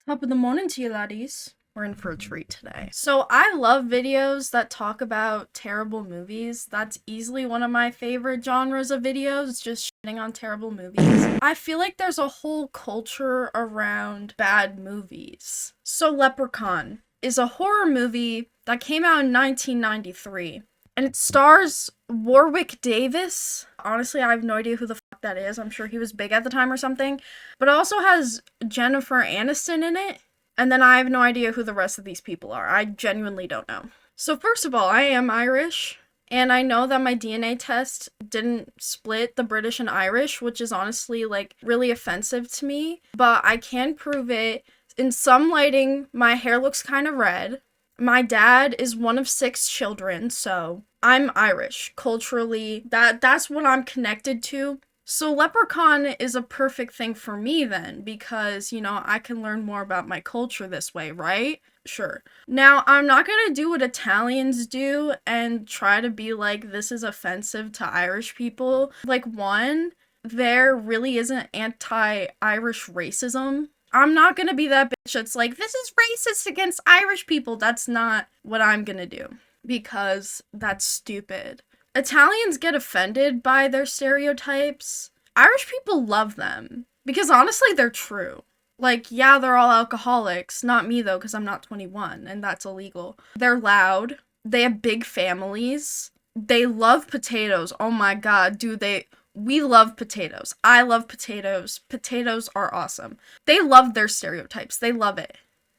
Top of the morning to you, laddies. We're in for a treat today. So, I love videos that talk about terrible movies. That's easily one of my favorite genres of videos, just shitting on terrible movies. I feel like there's a whole culture around bad movies. So, Leprechaun is a horror movie that came out in 1993. And it stars Warwick Davis. Honestly, I have no idea who the fuck that is. I'm sure he was big at the time or something. But it also has Jennifer Aniston in it. And then I have no idea who the rest of these people are. I genuinely don't know. So, first of all, I am Irish. And I know that my DNA test didn't split the British and Irish, which is honestly, really offensive to me. But I can prove it. In some lighting, my hair looks kind of red. My dad is one of 6 children, so I'm Irish. Culturally, that's what I'm connected to. So Leprechaun is a perfect thing for me then, because, I can learn more about my culture this way, right? Sure. Now, I'm not gonna do what Italians do and try to be like, this is offensive to Irish people. Like, one, there really isn't anti-Irish racism. I'm not gonna be that bitch that's like, this is racist against Irish people. That's not what I'm gonna do. Because that's stupid. Italians get offended by their stereotypes. Irish people love them. Because honestly, they're true. Like, yeah, they're all alcoholics. Not me, though, because I'm not 21, and that's illegal. They're loud. They have big families. They love potatoes. Oh my god, do they... We love potatoes. I love potatoes. Potatoes are awesome. They love their stereotypes. They love it.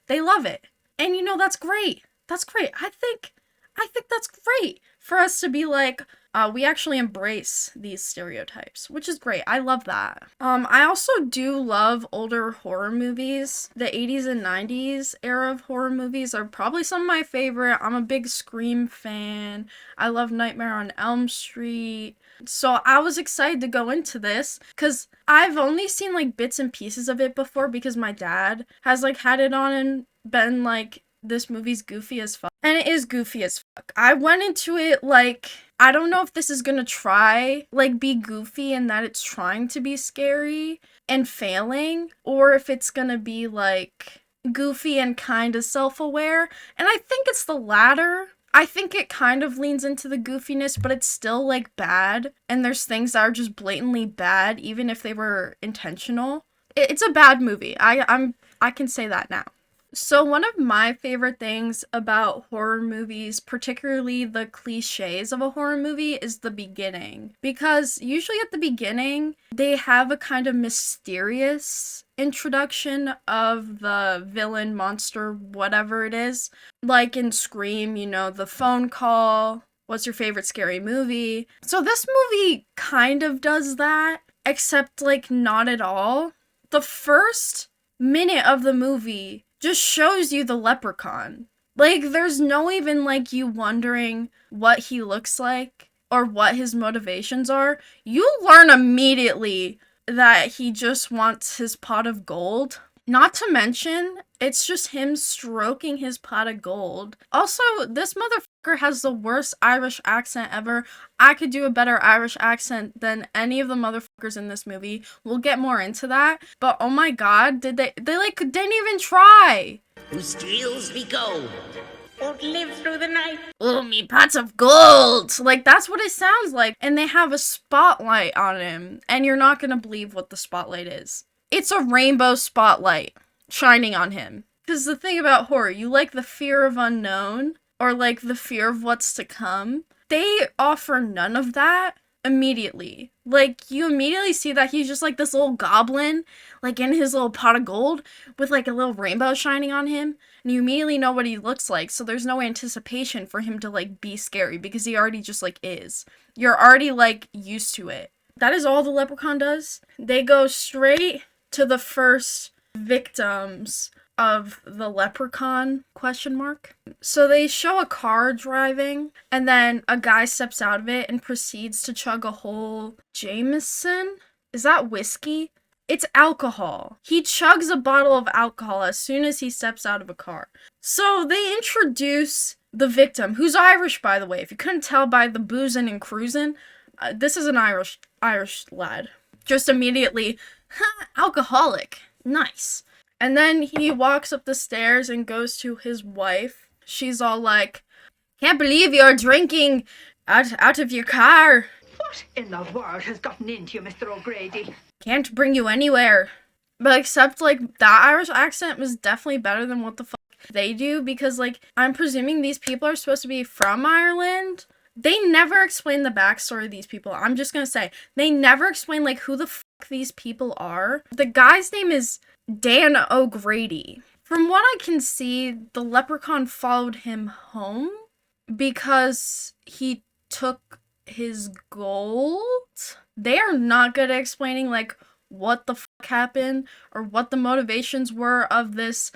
They love it. And that's great. That's great. I think that's great for us to be like, we actually embrace these stereotypes, which is great. I love that. I also do love older horror movies. The 80s and 90s era of horror movies are probably some of my favorite. I'm a big Scream fan. I love Nightmare on Elm Street. So I was excited to go into this because I've only seen bits and pieces of it before because my dad has had it on and been like, this movie's goofy as fuck. And it is goofy as fuck. I went into it I don't know if this is gonna try, be goofy and that it's trying to be scary and failing, or if it's gonna be, goofy and kind of self-aware. And I think it's the latter. I think it kind of leans into the goofiness, but it's still, bad. And there's things that are just blatantly bad, even if they were intentional. It's a bad movie. I can say that now. So one of my favorite things about horror movies, particularly the cliches of a horror movie, is the beginning. Because usually at the beginning, they have a kind of mysterious introduction of the villain, monster, whatever it is. Like in Scream, the phone call, what's your favorite scary movie? So this movie kind of does that, except not at all. The first minute of the movie just shows you the leprechaun. There's no even, you wondering what he looks like or what his motivations are. You learn immediately that he just wants his pot of gold. Not to mention, it's just him stroking his pot of gold. Also, this motherfucker has the worst Irish accent ever. I could do a better Irish accent than any of the motherfuckers in this movie. We'll get more into that. But oh my god, they didn't even try. Who steals me gold? Won't live through the night. Oh, me pots of gold! That's what it sounds like. And they have a spotlight on him. And you're not gonna believe what the spotlight is. It's a rainbow spotlight shining on him. Because the thing about horror, you like the fear of unknown, or the fear of what's to come. They offer none of that immediately. You immediately see that he's just this little goblin, in his little pot of gold, with a little rainbow shining on him. And you immediately know what he looks like, so there's no anticipation for him to be scary, because he already just is. You're already used to it. That is all the leprechaun does. They go straight to the first victims of the leprechaun ? So they show a car driving, and then a guy steps out of it and proceeds to chug a whole Jameson? Is that whiskey? It's alcohol. He chugs a bottle of alcohol as soon as he steps out of a car. So they introduce the victim, who's Irish, by the way. If you couldn't tell by the boozing and cruising, this is an Irish lad. Just immediately, alcoholic. Nice. And then he walks up the stairs and goes to his wife. She's all like, "Can't believe you're drinking out of your car. What in the world has gotten into you, Mr. O'Grady? Can't bring you anywhere." But except, like, that Irish accent was definitely better than what the fuck they do, because, like, I'm presuming these people are supposed to be from Ireland. They never explain the backstory of these people. I'm just gonna say, they never explain, like, who the fuck these people are. The guy's name is Dan O'Grady. From what I can see, the leprechaun followed him home because he took his gold. They are not good at explaining, like, what the fuck happened or what the motivations were of this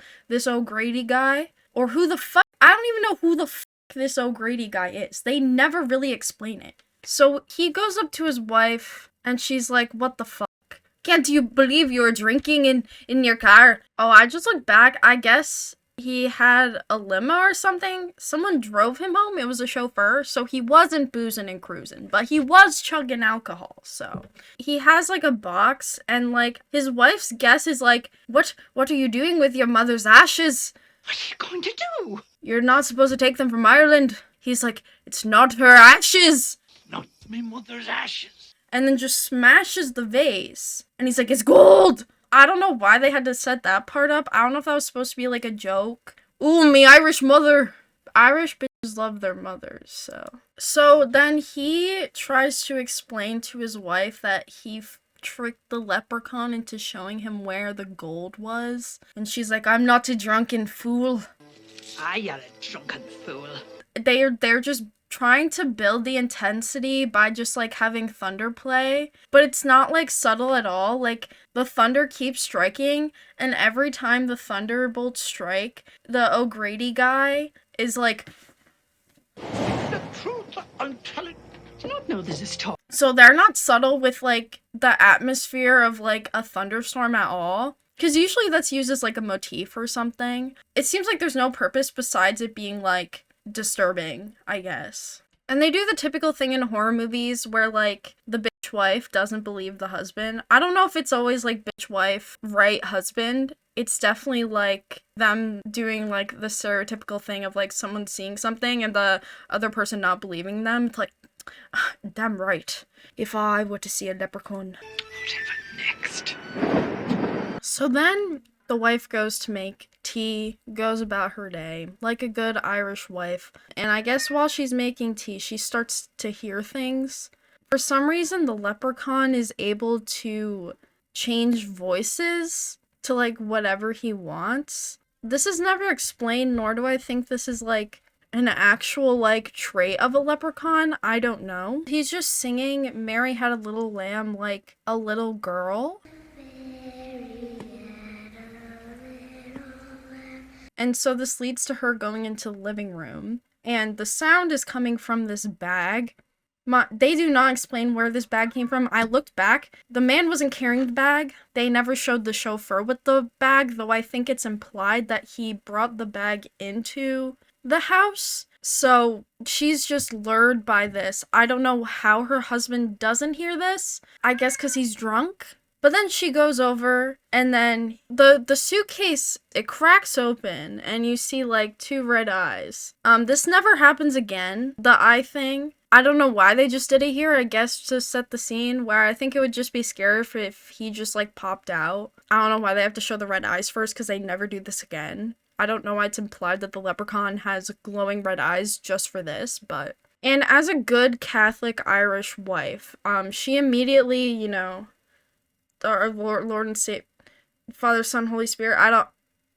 O'Grady guy, or who the fuck, I don't even know who the fuck this O'Grady guy is. They never really explain it. So he goes up to his wife and she's like, "What the fuck? Can't you believe you were drinking in your car?" Oh, I just looked back. I guess he had a limo or something. Someone drove him home. It was a chauffeur, so he wasn't boozing and cruising, but he was chugging alcohol. So he has like a box, and like his wife's guess is like, what are you doing with your mother's ashes? What are you going to do? You're not supposed to take them from Ireland. He's like, "It's not her ashes." Not my mother's ashes. And then just smashes the vase. And he's like, "It's gold." I don't know why they had to set that part up. I don't know if that was supposed to be like a joke. Ooh, me Irish mother. Irish bitches love their mothers, so. So then he tries to explain to his wife that he tricked the leprechaun into showing him where the gold was. And she's like, "I'm not a drunken fool." Ah, you're a drunken fool. They're just trying to build the intensity by just like having thunder play, but it's not like subtle at all. Like the thunder keeps striking, and every time the thunderbolts strike, the O'Grady guy is like, The truth I'm telling. Do you not know this is talk? so they're not subtle with like the atmosphere of like a thunderstorm at all. Because usually that's used as like a motif or something. It seems like there's no purpose besides it being like disturbing, I guess. And they do the typical thing in horror movies where like the bitch wife doesn't believe the husband. I don't know if it's always like bitch wife, right husband. It's definitely like them doing like the stereotypical thing of like someone seeing something and the other person not believing them. It's like, damn right. If I were to see a leprechaun. Whatever next? So then the wife goes to make tea, goes about her day, like a good Irish wife. And I guess while she's making tea, she starts to hear things. For some reason, the leprechaun is able to change voices to like whatever he wants. This is never explained, nor do I think this is like an actual like trait of a leprechaun. I don't know. He's just singing "Mary Had a Little Lamb" like a little girl. And so this leads to her going into the living room, and the sound is coming from this bag. They do not explain where this bag came from. I looked back. The man wasn't carrying the bag. They never showed the chauffeur with the bag, though I think it's implied that he brought the bag into the house. So she's just lured by this. I don't know how her husband doesn't hear this. I guess because he's drunk. But then she goes over, and then the suitcase, it cracks open, and you see, like, two red eyes. This never happens again, the eye thing. I don't know why they just did it here, I guess to set the scene, where I think it would just be scary if he just, like, popped out. I don't know why they have to show the red eyes first, because they never do this again. I don't know why it's implied that the leprechaun has glowing red eyes just for this, but... And as a good Catholic Irish wife, she immediately, you know... Our Lord and Savior, Father, Son, Holy Spirit,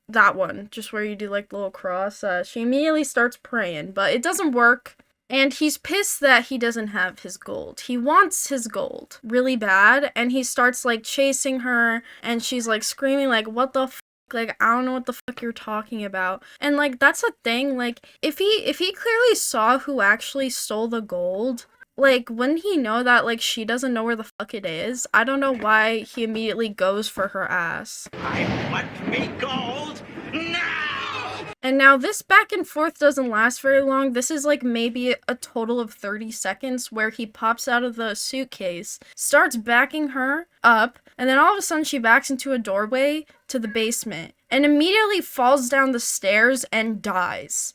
that one, just where you do like the little cross, she immediately starts praying, but it doesn't work, and he's pissed that he doesn't have his gold. He wants his gold really bad, and he starts like chasing her, and she's like screaming like, "What the fuck? Like, I don't know what the fuck you're talking about." And like, that's a thing, like, if he clearly saw who actually stole the gold, like, wouldn't he know that, like, she doesn't know where the fuck it is? I don't know why he immediately goes for her ass. I want me gold now! And now this back and forth doesn't last very long. This is like maybe a total of 30 seconds where he pops out of the suitcase, starts backing her up, and then all of a sudden she backs into a doorway to the basement and immediately falls down the stairs and dies.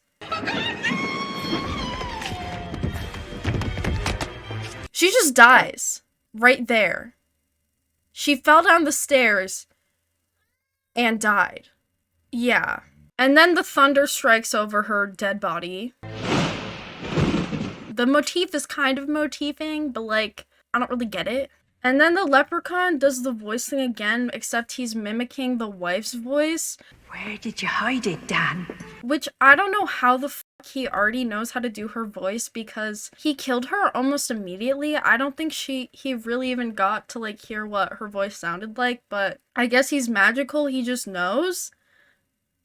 She just dies right there. She fell down the stairs and died. Yeah. And then the thunder strikes over her dead body. The motif is kind of motifing, but like, I don't really get it. And then the leprechaun does the voice thing again, except he's mimicking the wife's voice. Where did you hide it, Dan? Which I don't know how the fuck he already knows how to do her voice because he killed her almost immediately. I don't think he really even got to like hear what her voice sounded like, but I guess he's magical, he just knows.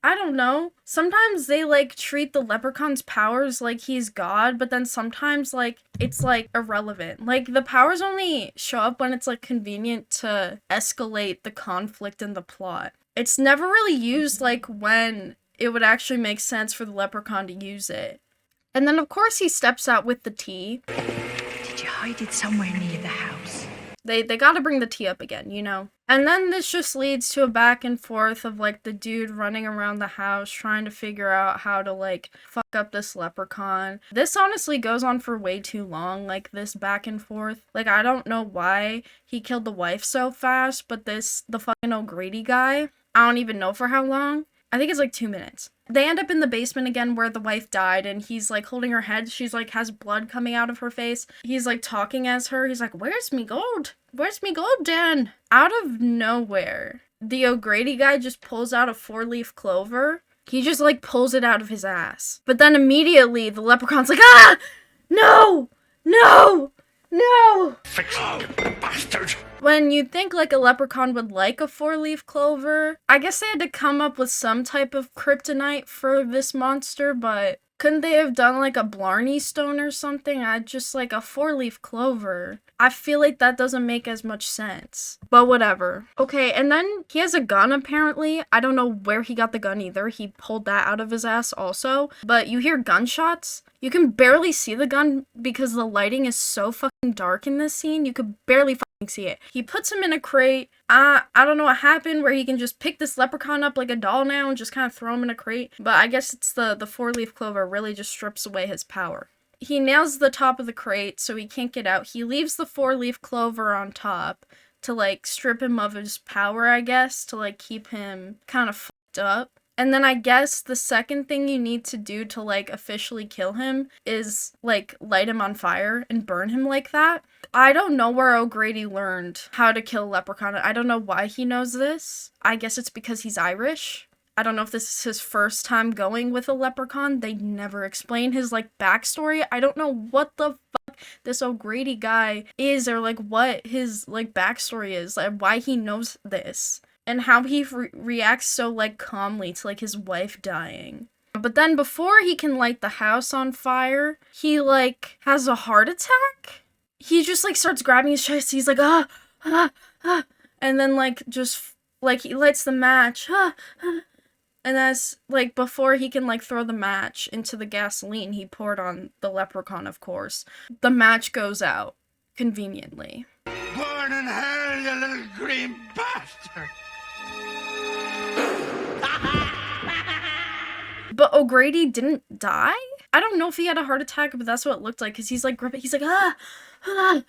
I don't know. Sometimes they like treat the leprechaun's powers like he's God, but then sometimes like it's like irrelevant. Like the powers only show up when it's like convenient to escalate the conflict in the plot. It's never really used like when it would actually make sense for the leprechaun to use it. And then of course he steps out with the tea. Did you hide it somewhere near the house? They gotta bring the tea up again, you know? And then this just leads to a back and forth of, like, the dude running around the house trying to figure out how to, like, fuck up this leprechaun. This honestly goes on for way too long, like, this back and forth. Like, I don't know why he killed the wife so fast, but the fucking O'Grady guy, I don't even know for how long. I think it's like 2 minutes. They end up in the basement again where the wife died and he's like holding her head. She's like has blood coming out of her face. He's like talking as her. He's like, "Where's me gold? Where's me gold, Dan?" Out of nowhere, the O'Grady guy just pulls out a 4-leaf clover. He just like pulls it out of his ass. But then immediately the leprechaun's like, "Ah! No! No! No!" Fix it, you bastard! When you'd think like a leprechaun would like a 4-leaf clover, I guess they had to come up with some type of kryptonite for this monster, but couldn't they have done like a Blarney stone or something? I just like a 4-leaf clover. I feel like that doesn't make as much sense, but whatever. Okay, and then he has a gun apparently. I don't know where he got the gun either. He pulled that out of his ass also, but you hear gunshots. You can barely see the gun because the lighting is so fucking dark in this scene. You could barely fucking see it. He puts him in a crate. I don't know what happened where he can just pick this leprechaun up like a doll now and just kind of throw him in a crate. But I guess it's the 4-leaf clover really just strips away his power. He nails the top of the crate so he can't get out. He leaves the 4-leaf clover on top to like strip him of his power, I guess, to like keep him kind of fucked up. And then I guess the second thing you need to do to like officially kill him is like light him on fire and burn him like that. I don't know where O'Grady learned how to kill a leprechaun. I don't know why he knows this. I guess it's because he's Irish. I don't know if this is his first time going with a leprechaun. They never explain his like backstory. I don't know what the fuck this O'Grady guy is or like what his like backstory is, like why he knows this. And how he reacts so, like, calmly to, like, his wife dying. But then before he can light the house on fire, he, like, has a heart attack? He just, like, starts grabbing his chest. He's like, ah, ah, ah. And then, like, just, like, he lights the match. Ah, ah. And as, like, before he can, like, throw the match into the gasoline he poured on the leprechaun, of course, the match goes out. Conveniently. Burn in hell, you little green bastard! But O'Grady didn't die? I don't know if he had a heart attack, but that's what it looked like, because he's like, ah, ah,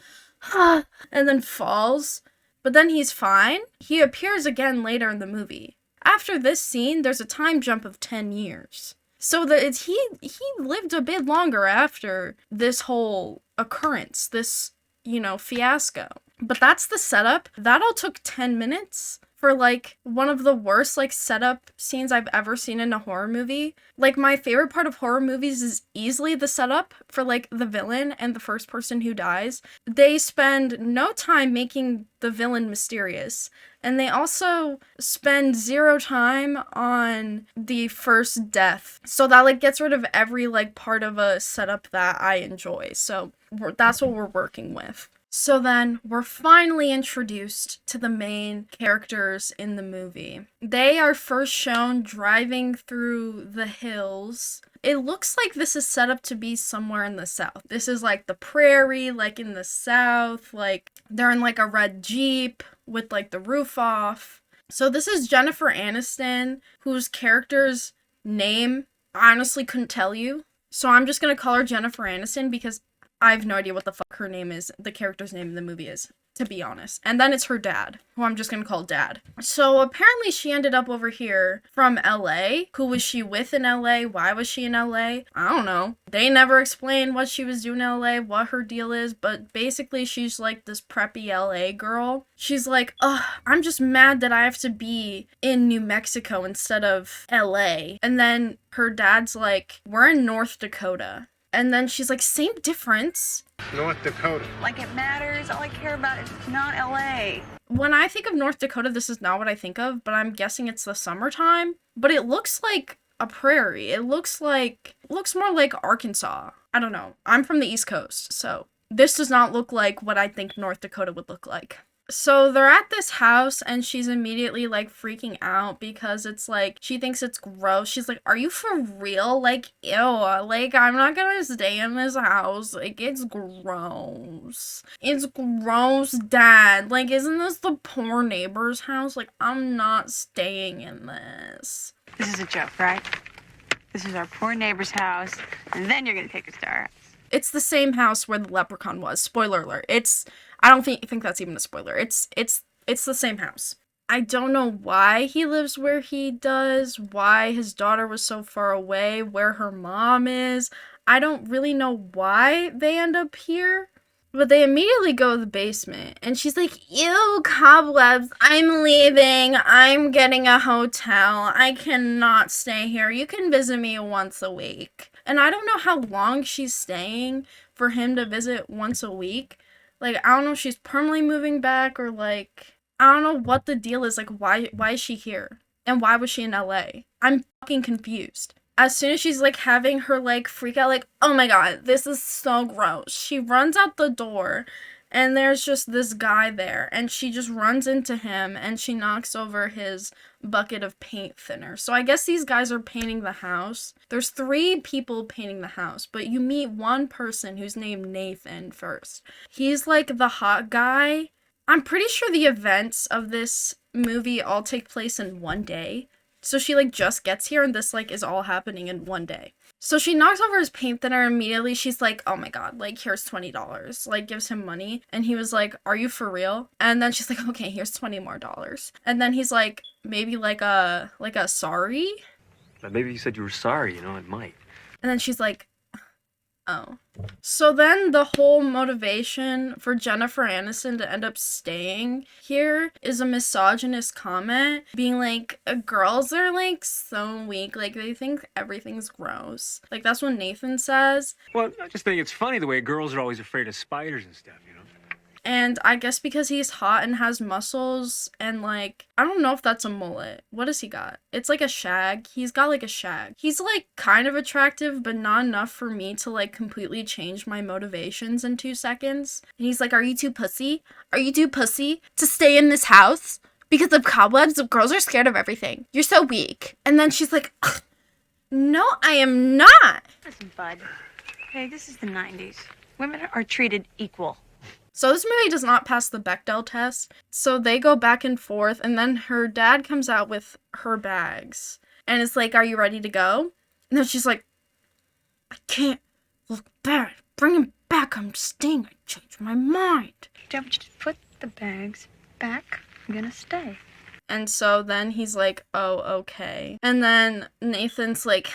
ah, and then falls. But then he's fine. He appears again later in the movie. After this scene, there's a time jump of 10 years. So that he lived a bit longer after this whole occurrence, this, you know, fiasco. But that's the setup. That all took 10 minutes. For, like, one of the worst, like, setup scenes I've ever seen in a horror movie. Like, my favorite part of horror movies is easily the setup for, like, the villain and the first person who dies. They spend no time making the villain mysterious. And they also spend 0 time on the first death. So that, like, gets rid of every, like, part of a setup that I enjoy. So that's what we're working with. So then we're finally introduced to the main characters in the movie. They are first shown driving through the hills. It looks like this is set up to be somewhere in the south. This is like the prairie, like in the south. Like they're in like a red Jeep with like the roof off. So this is Jennifer Aniston, whose character's name I honestly couldn't tell you. So I'm just gonna call her Jennifer Aniston because I have no idea what the fuck her name is, the character's name in the movie is, to be honest. And then it's her dad, who I'm just gonna call Dad. So apparently she ended up over here from LA. Who was she with in LA? Why was she in LA? I don't know. They never explained what she was doing in LA, what her deal is, but basically she's like this preppy LA girl. She's like, ugh, I'm just mad that I have to be in New Mexico instead of LA. And then her dad's like, we're in North Dakota. And then she's like, same difference. North Dakota. Like it matters. All I care about is not LA. When I think of North Dakota, this is not what I think of, but I'm guessing it's the summertime. But it looks like a prairie. It looks more like Arkansas. I don't know. I'm from the East Coast, so this does not look like what I think North Dakota would look like. So they're at this house and she's immediately like freaking out because it's like she thinks it's gross. She's like, are you for real? Like, ew, like I'm not gonna stay in this house. Like it's gross. It's gross, Dad. Like, isn't this the poor neighbor's house? Like, I'm not staying in this. This is a joke, right? This is our poor neighbor's house, and then you're gonna take us to our house. It's the same house where the leprechaun was. Spoiler alert. I don't think that's even a spoiler. It's the same house. I don't know why he lives where he does, why his daughter was so far away, where her mom is. I don't really know why they end up here. But they immediately go to the basement, and she's like, ew, cobwebs, I'm leaving, I'm getting a hotel, I cannot stay here, you can visit me once a week. And I don't know how long she's staying for him to visit once a week. Like, I don't know if she's permanently moving back, or like, I don't know what the deal is, like, why is she here? And why was she in LA? I'm fucking confused. As soon as she's like having her like freak out, like, oh my god, this is so gross, she runs out the door and there's just this guy there and she just runs into him and she knocks over his bucket of paint thinner. So I guess these guys are painting the house. There's 3 people painting the house, but you meet one person who's named Nathan first. He's like the hot guy. I'm pretty sure the events of this movie all take place in one day. So she like just gets here and this like is all happening in one day. So she knocks over his paint thinner immediately. She's like, oh my god, like here's $20. Like gives him money. And he was like, are you for real? And then she's like, okay, here's $20 more. And then he's like, maybe like a sorry? Maybe you said you were sorry, it might. And then she's like, oh. So then the whole motivation for Jennifer Aniston to end up staying here is a misogynist comment being like, girls are like so weak, like they think everything's gross. Like that's what Nathan says. Well, I just think it's funny the way girls are always afraid of spiders and stuff, And I guess because he's hot and has muscles and like, I don't know if that's a mullet. What does he got? It's like a shag. He's got like a shag. He's like kind of attractive, but not enough for me to like completely change my motivations in 2 seconds. And he's like, are you too pussy? Are you too pussy to stay in this house? Because of cobwebs, girls are scared of everything. You're so weak. And then she's like, no, I am not. Listen, bud. Hey, this is the 90s. Women are treated equal. So this movie does not pass the Bechdel test. So they go back and forth, and then her dad comes out with her bags. And it's like, are you ready to go? And then she's like, I can't look back. Bring him back. I'm staying. I changed my mind. Don't just put the bags back. I'm gonna stay. And so then he's like, oh, okay. And then Nathan's like,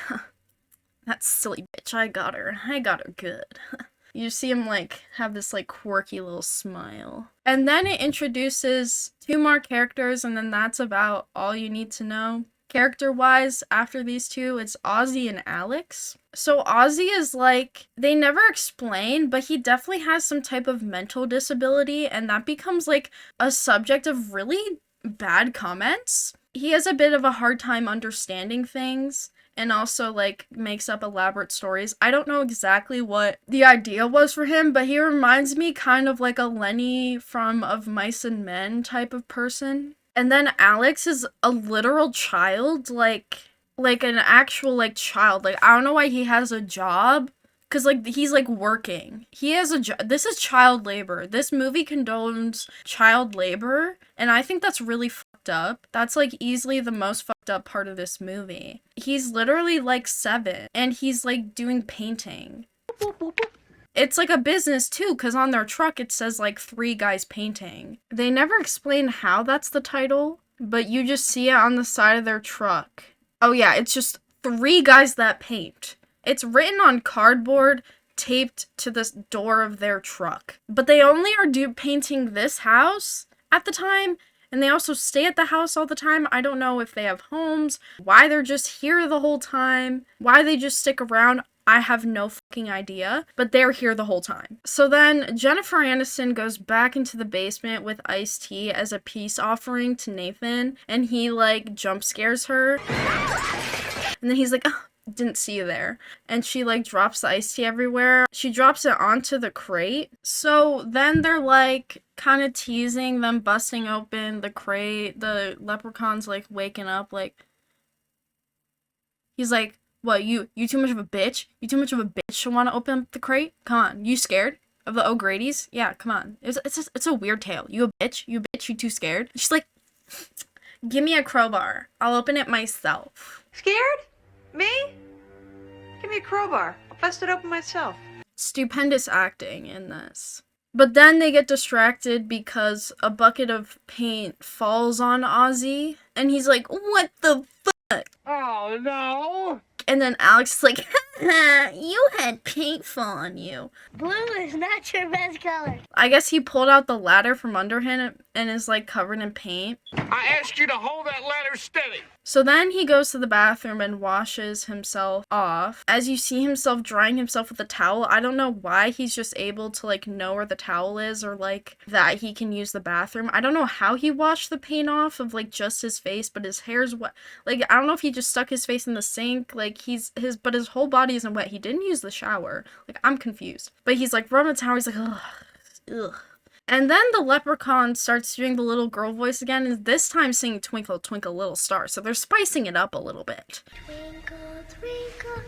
that silly bitch, I got her good. You see him like have this like quirky little smile. And then it introduces 2 more characters, and then that's about all you need to know. Character-wise, after these 2, it's Ozzy and Alex. So Ozzy is like, they never explain, but he definitely has some type of mental disability, and that becomes like a subject of really bad comments. he has a bit of a hard time understanding things and also like makes up elaborate stories. I don't know exactly what the idea was for him, but he reminds me kind of like a Lenny from Of Mice and Men type of person. And then Alex is a literal child, like an actual like child. Like I don't know why he has a job. Cause like he's like working. He has a job. This is child labor. This movie condones child labor, and I think that's really fucked up. That's like easily the most fucked up part of this movie. He's literally like 7, and he's like doing painting. It's like a business too, cause on their truck it says like 3 guys painting. They never explain how that's the title, but you just see it on the side of their truck. Oh yeah, it's just 3 guys that paint. It's written on cardboard taped to the door of their truck. But they only are painting this house at the time, and they also stay at the house all the time. I don't know if they have homes, why they're just here the whole time, why they just stick around. I have no fucking idea, but they're here the whole time. So then Jennifer Aniston goes back into the basement with Ice-T as a peace offering to Nathan, and he like jump scares her. And then he's like, oh, didn't see you there. And she like drops the iced tea everywhere. She drops it onto the crate. So then they're like kind of teasing them busting open the crate. The leprechaun's like waking up like, he's like, what, you too much of a bitch? You too much of a bitch to want to open up the crate? Come on, you scared of the O'Grady's? Yeah, come on. It's a weird tale. You a bitch? You too scared? She's like, give me a crowbar. I'll open it myself. Scared? Me? Give me a crowbar. I'll bust it open myself. Stupendous acting in this. But then they get distracted because a bucket of paint falls on Ozzy, and he's like, what the fuck? Oh, no. And then Alex is like, you had paint fall on you. Blue is not your best color. I guess he pulled out the ladder from under him and is like covered in paint. I asked you to hold that ladder steady. So then he goes to the bathroom and washes himself off. As you see himself drying himself with a towel, I don't know why he's just able to like know where the towel is or like that he can use the bathroom. I don't know how he washed the paint off of like just his face, but his hair's wet. Like I don't know if he just stuck his face in the sink. Like but his whole body isn't wet. He didn't use the shower. Like I'm confused. But he's like rubbing the towel. He's like ugh. And then the leprechaun starts doing the little girl voice again, and this time singing Twinkle, Twinkle, Little Star. So they're spicing it up a little bit. Twinkle, twinkle,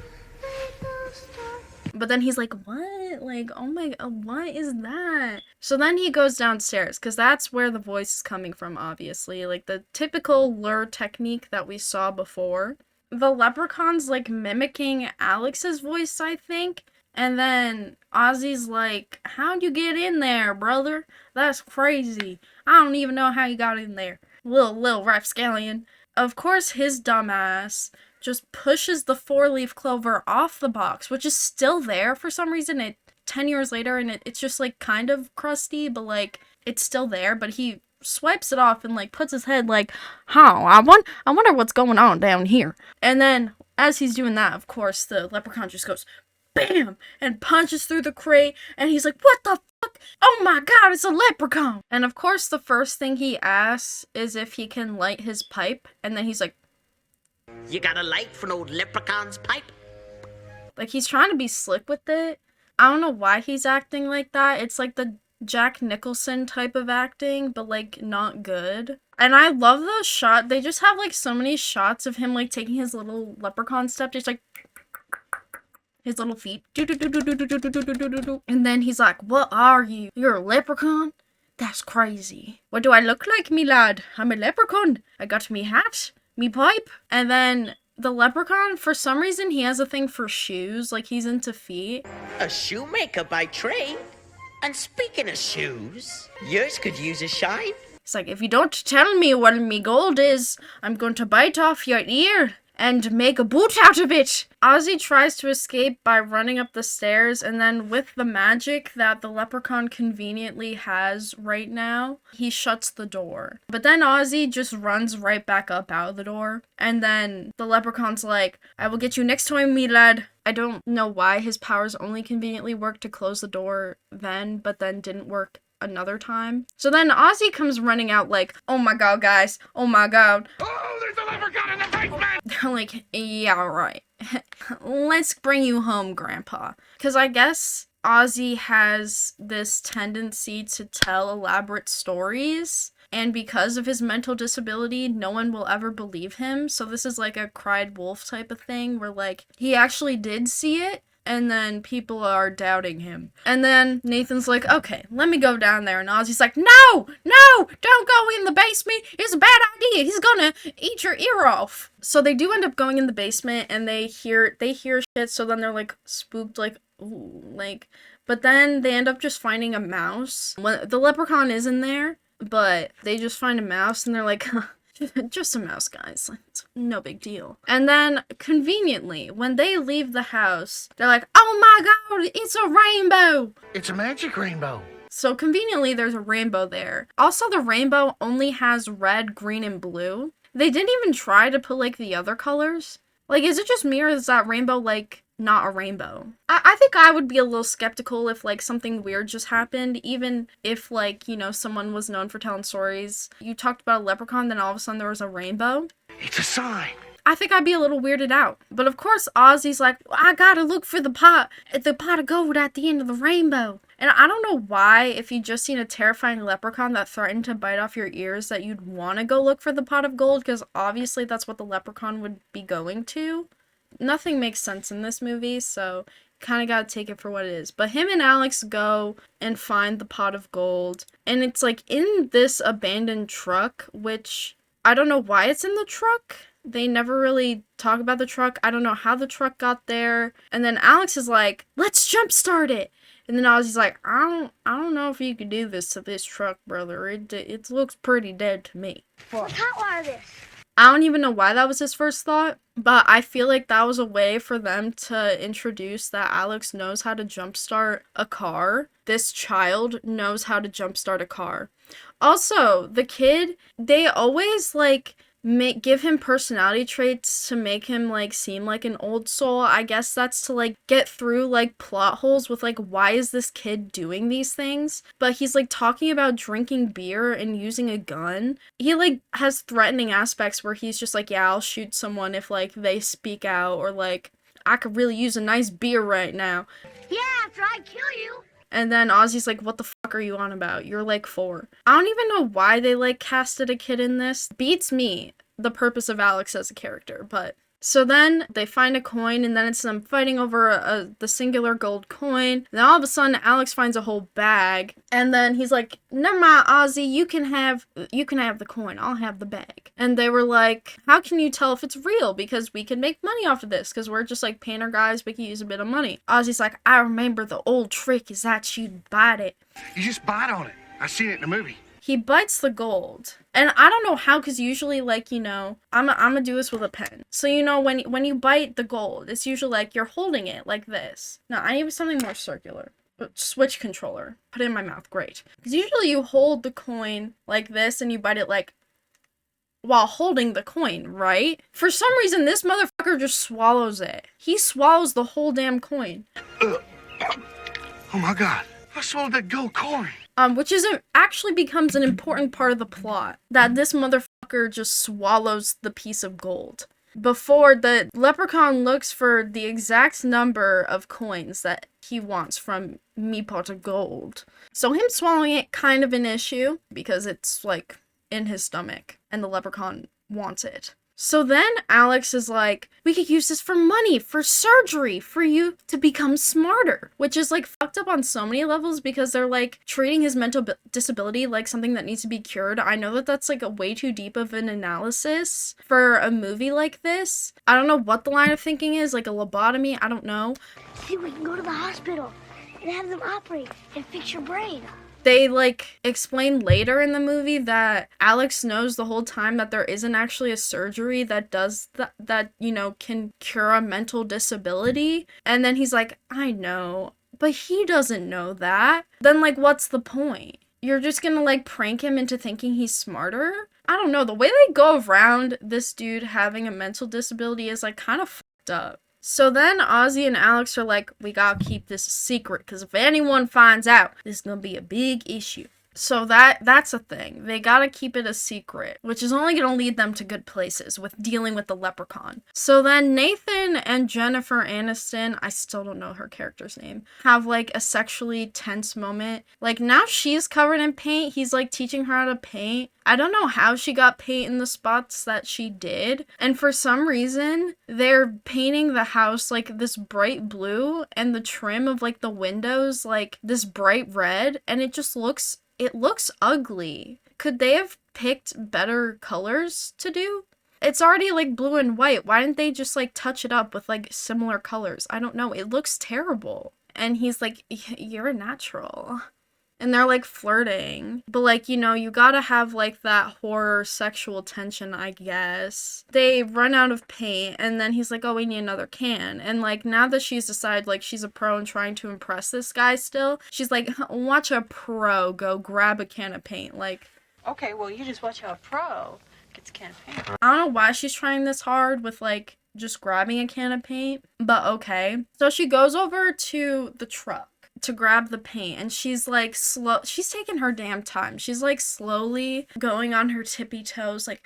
little star. But then he's like, what? Like, oh my god, what is that? So then he goes downstairs, because that's where the voice is coming from, obviously. Like, the typical lure technique that we saw before. The leprechaun's, like, mimicking Alex's voice, I think. And then Ozzy's like, how'd you get in there, brother? That's crazy. I don't even know how you got in there. Little rapscallion. Of course, his dumbass just pushes the 4-leaf clover off the box, which is still there for some reason. 10 years later, and it's just like kind of crusty, but like it's still there. But he swipes it off and like puts his head like, I wonder what's going on down here. And then as he's doing that, of course, the leprechaun just goes, bam! And punches through the crate, and he's like, what the fuck? Oh my god, it's a leprechaun! And of course, the first thing he asks is if he can light his pipe, and then he's like, You got a light for an old leprechaun's pipe? like he's trying to be slick with it. I don't know why he's acting like that. It's like the Jack Nicholson type of acting, but like not good. And I love those shots. They just have like so many shots of him like taking his little leprechaun step, just like his little feet. And then he's like, what are you? You're a leprechaun? That's crazy. What do I look like, me lad? I'm a leprechaun. I got me hat, me pipe. And then the leprechaun, for some reason, he has a thing for shoes. Like, he's into feet. A shoemaker by trade. And speaking of shoes, yours could use a shine. It's like, if you don't tell me what me gold is, I'm going to bite off your ear and make a boot out of it. Ozzy tries to escape by running up the stairs, and then with the magic that the leprechaun conveniently has right now, he shuts the door. But then Ozzy just runs right back up out of the door, and then the leprechaun's like, I will get you next time, me lad. I don't know why his powers only conveniently worked to close the door then, but then didn't work another time. So then Ozzy comes running out like, oh my god, guys, oh my god. Oh, there's a leprechaun in the basement! They're like, yeah, right. Let's bring you home, Grandpa. Because I guess Ozzy has this tendency to tell elaborate stories. And because of his mental disability, no one will ever believe him. So this is like a cried wolf type of thing where like he actually did see it. And then people are doubting him. And then Nathan's like, okay, let me go down there. And Ozzy's like, no, don't go in the basement. It's a bad idea. He's gonna eat your ear off. So they do end up going in the basement and they hear shit. So then they're like spooked, like, ooh, like, but then they end up just finding a mouse. When the leprechaun is in there, but they just find a mouse and they're like, just a mouse, guys. It's no big deal. And then, conveniently, when they leave the house, they're like, oh my god, it's a rainbow! It's a magic rainbow. So, conveniently, there's a rainbow there. Also, the rainbow only has red, green, and blue. They didn't even try to put, like, the other colors. Like, is it just me, or is that rainbow, like, not a rainbow? I think I would be a little skeptical if, like, something weird just happened, even if, like, you know, someone was known for telling stories. You talked about a leprechaun, then all of a sudden there was a rainbow. It's a sign. I think I'd be a little weirded out. But of course, Ozzy's like, I gotta look for the pot of gold at the end of the rainbow. And I don't know why, if you'd just seen a terrifying leprechaun that threatened to bite off your ears, that you'd want to go look for the pot of gold, because obviously that's what the leprechaun would be going to. Nothing makes sense in this movie, so kind of gotta take it for what it is. But him and Alex go and find the pot of gold, and it's like in this abandoned truck, which I don't know why it's in the truck. They never really talk about the truck. I don't know how the truck got there. And then Alex is like, let's jumpstart it. And then Ozzy's like, I don't know if you could do this to this truck, brother. It looks pretty dead to me. Let's hotwire this. I don't even know why that was his first thought, but I feel like that was a way for them to introduce that Alex knows how to jumpstart a car. This child knows how to jumpstart a car. Also, the kid, they always, like, give him personality traits to make him, like, seem like an old soul. I guess that's to, like, get through, like, plot holes with, like, why is this kid doing these things? But he's, like, talking about drinking beer and using a gun. He, like, has threatening aspects where he's just like, yeah, I'll shoot someone if, like, they speak out, or, like, I could really use a nice beer right now. Yeah, after I kill you. And then Ozzy's like, what the fuck are you on about? You're like 4. I don't even know why they, like, casted a kid in this. Beats me the purpose of Alex as a character, but... So then they find a coin, and then it's them fighting over the singular gold coin. Then all of a sudden, Alex finds a whole bag, and then he's like, never mind, Ozzy, you can have the coin, I'll have the bag. And they were like, how can you tell if it's real? Because we can make money off of this, because we're just like painter guys, we can use a bit of money. Ozzy's like, I remember the old trick is that you bite it. You just bite on it. I seen it in the movie. He bites the gold. And I don't know how, because usually, like, you know, I'm gonna do this with a pen. So, you know, when you bite the gold, it's usually like you're holding it like this. No, I need something more circular. Switch controller. Put it in my mouth. Great. Because usually you hold the coin like this and you bite it like while holding the coin, right? For some reason, this motherfucker just swallows it. He swallows the whole damn coin. Oh my god. I swallowed that gold coin. Which actually becomes an important part of the plot. That this motherfucker just swallows the piece of gold. Before, the leprechaun looks for the exact number of coins that he wants from me pot of gold. So him swallowing it, kind of an issue, because it's, like, in his stomach, and the leprechaun wants it. So then Alex is like, we could use this for money, for surgery, for you to become smarter. Which is, like, fucked up on so many levels, because they're, like, treating his mental disability like something that needs to be cured. I know that that's, like, a way too deep of an analysis for a movie like this. I don't know what the line of thinking is, like a lobotomy, I don't know. See, we can go to the hospital and have them operate and fix your brain. They, like, explain later in the movie that Alex knows the whole time that there isn't actually a surgery that does that, you know, can cure a mental disability. And then he's like, I know, but he doesn't know that. Then, like, what's the point? You're just gonna, like, prank him into thinking he's smarter? I don't know. The way they go around this dude having a mental disability is, like, kind of fucked up. So then Ozzy and Alex are like, we gotta keep this a secret, because if anyone finds out, this is gonna be a big issue. So that's a thing. They gotta keep it a secret, which is only gonna lead them to good places with dealing with the leprechaun. So then Nathan and Jennifer Aniston, I still don't know her character's name, have like a sexually tense moment. Like now she's covered in paint. He's like teaching her how to paint. I don't know how she got paint in the spots that she did. And for some reason, they're painting the house like this bright blue and the trim of like the windows like this bright red. And it looks ugly. Could they have picked better colors to do? It's already like blue and white. Why didn't they just like touch it up with like similar colors? I don't know. It looks terrible. And he's like, you're a natural. And they're like flirting. But like, you know, you gotta have like that horror sexual tension, I guess. They run out of paint and then he's like, oh, we need another can. And like now that she's decided like she's a pro and trying to impress this guy still, she's like, watch a pro go grab a can of paint. Like, Okay, well, you just watch how a pro gets a can of paint. I don't know why she's trying this hard with like just grabbing a can of paint, but okay. So she goes over to the truck to grab the paint and she's like she's taking her damn time. She's like slowly going on her tippy toes like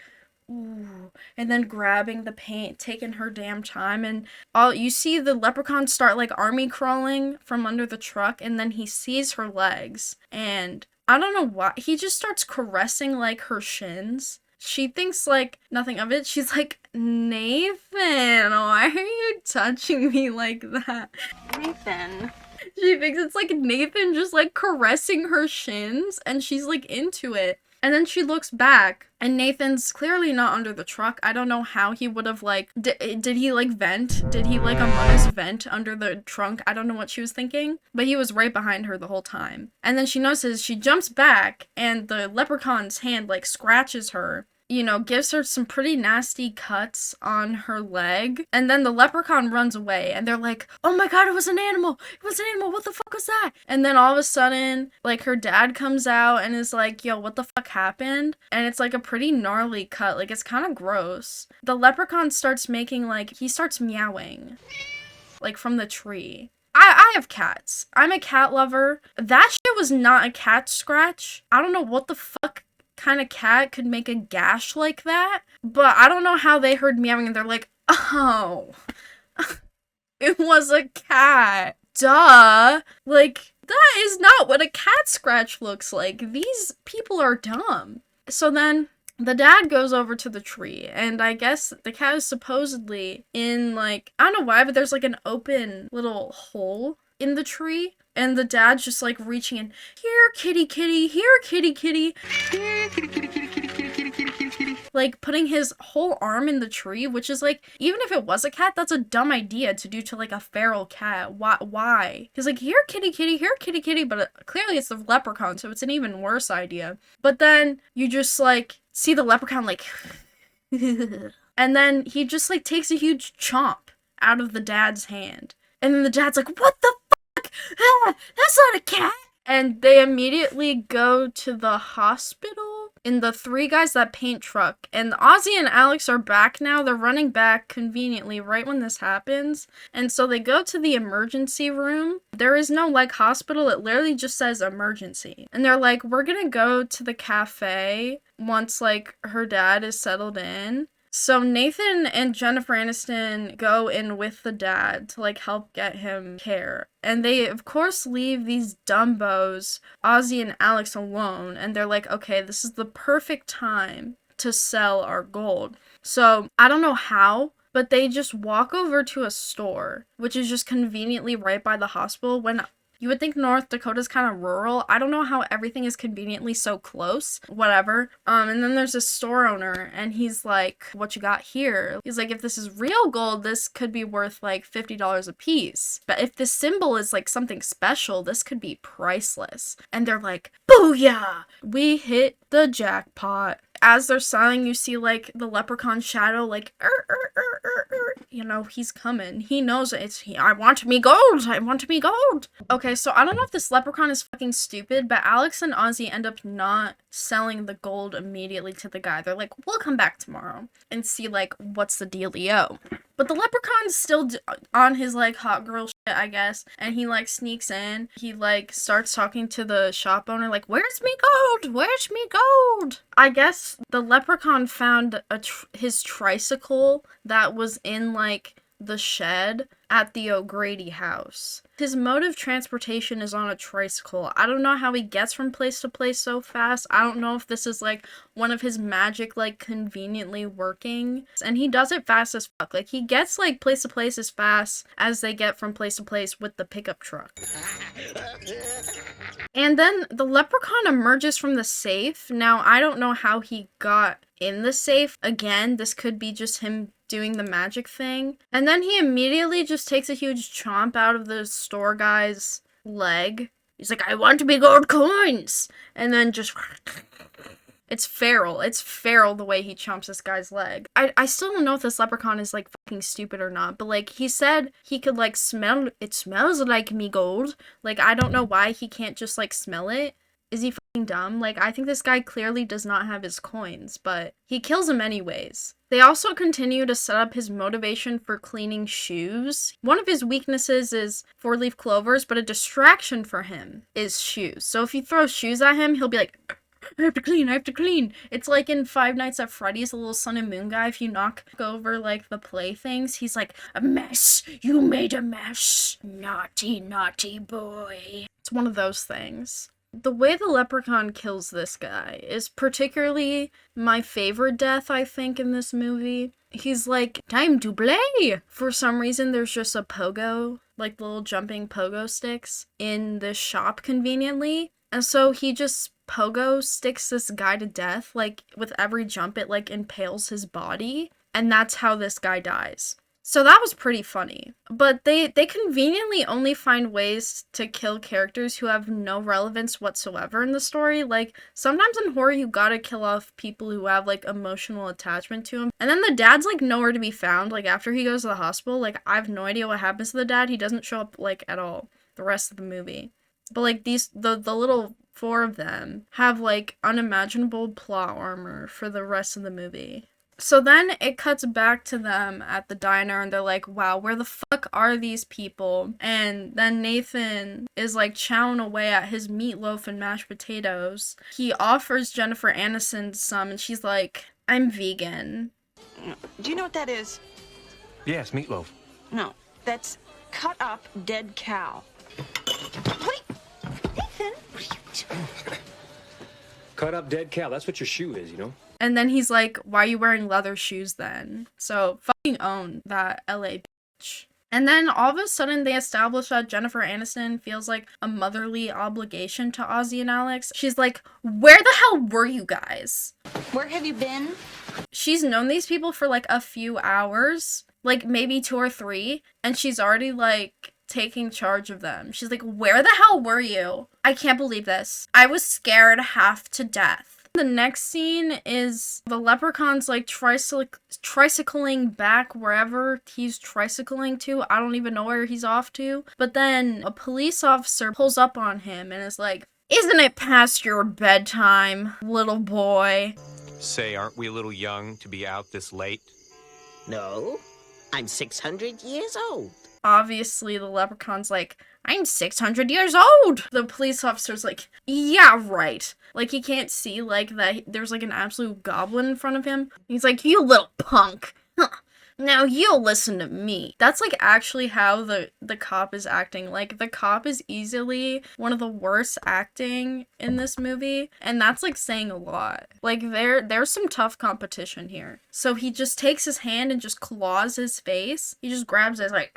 ooh, and then grabbing the paint, taking her damn time, and all you see the leprechaun start like army crawling from under the truck, and then he sees her legs and I don't know why he just starts caressing like her shins. She thinks like nothing of it. She's like, Nathan, why are you touching me like that? Nathan. She thinks it's like Nathan just like caressing her shins and she's like into it. And then she looks back and Nathan's clearly not under the truck. I don't know how he would have like, did he like vent? Did he like Among Us vent under the trunk? I don't know what she was thinking, but he was right behind her the whole time. And then she notices, she jumps back and the leprechaun's hand like scratches her. You know, gives her some pretty nasty cuts on her leg. And then the leprechaun runs away and they're like, oh my god, it was an animal. It was an animal. What the fuck was that? And then all of a sudden, like her dad comes out and is like, yo, what the fuck happened? And it's like a pretty gnarly cut. Like it's kind of gross. The leprechaun starts making like, he starts meowing. Like from the tree. I have cats. I'm a cat lover. That shit was not a cat scratch. I don't know what the fuck kind of cat could make a gash like that, but I don't know how they heard meowing and they're like, oh, it was a cat. Duh. Like, that is not what a cat scratch looks like. These people are dumb. So then the dad goes over to the tree and I guess the cat is supposedly in like, I don't know why, but there's like an open little hole in the tree. And the dad's just like reaching in, here kitty kitty, here kitty kitty. Here, kitty, kitty, kitty, kitty, kitty, kitty, kitty, kitty, kitty. Like putting his whole arm in the tree, which is like, even if it was a cat, that's a dumb idea to do to like a feral cat. Why? He's like, here kitty kitty, here kitty kitty, but clearly it's the leprechaun, so it's an even worse idea. But then you just like see the leprechaun like, and then he just like takes a huge chomp out of the dad's hand. And then the dad's like, what the ah, that's not a cat. And they immediately go to the hospital in the Three Guys That Paint truck. And Ozzy and Alex are back now. They're running back conveniently right when this happens. And so they go to the emergency room. There is no like hospital. It literally just says emergency. And they're like, we're gonna go to the cafe once like her dad is settled in. So Nathan and Jennifer Aniston go in with the dad to like help get him care. And they of course leave these dumbos, Ozzy and Alex, alone. And they're like, okay, this is the perfect time to sell our gold. So I don't know how, but they just walk over to a store, which is just conveniently right by the hospital. When you would think North Dakota's kind of rural. I don't know how everything is conveniently so close. Whatever. And then there's a store owner and he's like, what you got here? He's like, if this is real gold, this could be worth like $50 a piece. But if this symbol is like something special, this could be priceless. And they're like, booyah! We hit the jackpot. As they're selling, you see like the leprechaun shadow like, you know, he's coming. He knows it's, I want me gold. I want me gold. Okay, so I don't know if this leprechaun is fucking stupid, but Alex and Ozzy end up not selling the gold immediately to the guy. They're like, we'll come back tomorrow and see like, what's the dealio. But the leprechaun's still on his, like, hot girl shit, I guess. And he, like, sneaks in. He, like, starts talking to the shop owner, like, where's me gold? Where's me gold? I guess the leprechaun found his tricycle that was in, like, the shed at the O'Grady house. His mode of transportation is on a tricycle. I don't know how he gets from place to place so fast. I don't know if this is like one of his magic, like, conveniently working. And he does it fast as fuck. Like, he gets like place to place as fast as they get from place to place with the pickup truck. And then the leprechaun emerges from the safe. Now, I don't know how he got in the safe. Again, this could be just him doing the magic thing. And then he immediately just takes a huge chomp out of the store guy's leg. He's like, I want to be gold coins! And then just... It's feral. It's feral the way he chomps this guy's leg. I still don't know if this leprechaun is, like, fucking stupid or not, but, like, he said he could, like, smell... It smells like me gold. Like, I don't know why he can't just, like, smell it. Is he fucking dumb? Like, I think this guy clearly does not have his coins, but he kills him anyways. They also continue to set up his motivation for cleaning shoes. One of his weaknesses is four-leaf clovers, but a distraction for him is shoes. So if you throw shoes at him, he'll be like, I have to clean, I have to clean. It's like in Five Nights at Freddy's, the little Sun and Moon guy, if you knock over, like, the playthings, he's like, a mess, you made a mess, naughty, naughty boy. It's one of those things. The way the leprechaun kills this guy is particularly my favorite death, I think, in this movie. He's like, time to play! For some reason, there's just a pogo, like little jumping pogo sticks, in this shop conveniently. And so he just pogo sticks this guy to death. Like, with every jump, it, like, impales his body. And that's how this guy dies. So that was pretty funny. But they conveniently only find ways to kill characters who have no relevance whatsoever in the story. Like, sometimes in horror you gotta kill off people who have, like, emotional attachment to him. And then the dad's, like, nowhere to be found. Like, after he goes to the hospital, like, I have no idea what happens to the dad. He doesn't show up, like, at all the rest of the movie. But, like, the little four of them have, like, unimaginable plot armor for the rest of the movie. So then it cuts back to them at the diner and they're like, wow, where the fuck are these people? And then Nathan is like chowing away at his meatloaf and mashed potatoes. He offers Jennifer Aniston some and she's like, I'm vegan. Do you know what that is? Yes, meatloaf. No, that's cut up dead cow. Wait, Nathan, what are you doing? Cut up dead cow. That's what your shoe is, you know? And then he's like, why are you wearing leather shoes then? So fucking own that LA bitch. And then all of a sudden they establish that Jennifer Aniston feels like a motherly obligation to Ozzy and Alex. She's like, where the hell were you guys? Where have you been? She's known these people for like a few hours, like maybe 2 or 3, and she's already like taking charge of them. She's like, where the hell were you? I can't believe this. I was scared half to death. The next scene is the leprechaun's like tricycling back wherever he's tricycling to. I don't even know where he's off to. But then a police officer pulls up on him and is like, isn't it past your bedtime, little boy? Say, aren't we a little young to be out this late? No, I'm 600 years old. Obviously, the leprechaun's like, I'm 600 years old! The police officer's like, yeah, right. Like, he can't see, like, that there's, like, an absolute goblin in front of him. He's like, you little punk! Huh. Now you'll listen to me. That's, like, actually how the cop is acting. Like, the cop is easily one of the worst acting in this movie, and that's, like, saying a lot. Like, there's some tough competition here. So he just takes his hand and just claws his face. He just grabs it, like,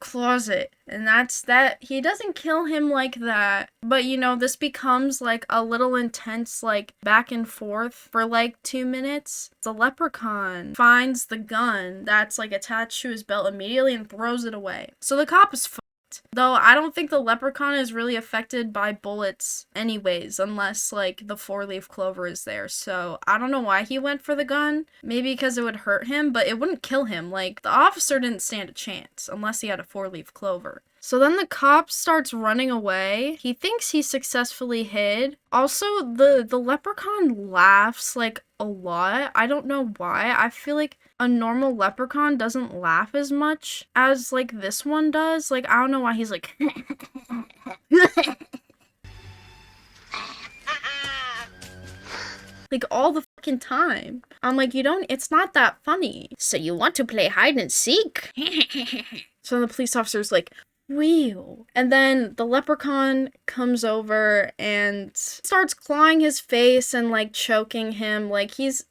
claws it. And that's that. He doesn't kill him like that. But, you know, this becomes, like, a little intense, like, back and forth for, like, 2 minutes. The leprechaun finds the gun that's, like, attached to his belt immediately and throws it away. So the cop is fucked. Though I don't think the leprechaun is really affected by bullets anyways, unless, like, the 4-leaf clover is there. So I don't know why he went for the gun. Maybe because it would hurt him, but it wouldn't kill him. Like, the officer didn't stand a chance unless he had a 4-leaf clover. So then the cop starts running away. He thinks he successfully hid. Also, the leprechaun laughs like a lot. I don't know why. I feel like a normal leprechaun doesn't laugh as much as like this one does. Like, I don't know why he's like like all the fucking time. I'm like, it's not that funny. So you want to play hide and seek? So the police officer's like, wheel. And then the leprechaun comes over and starts clawing his face and like choking him. Like it's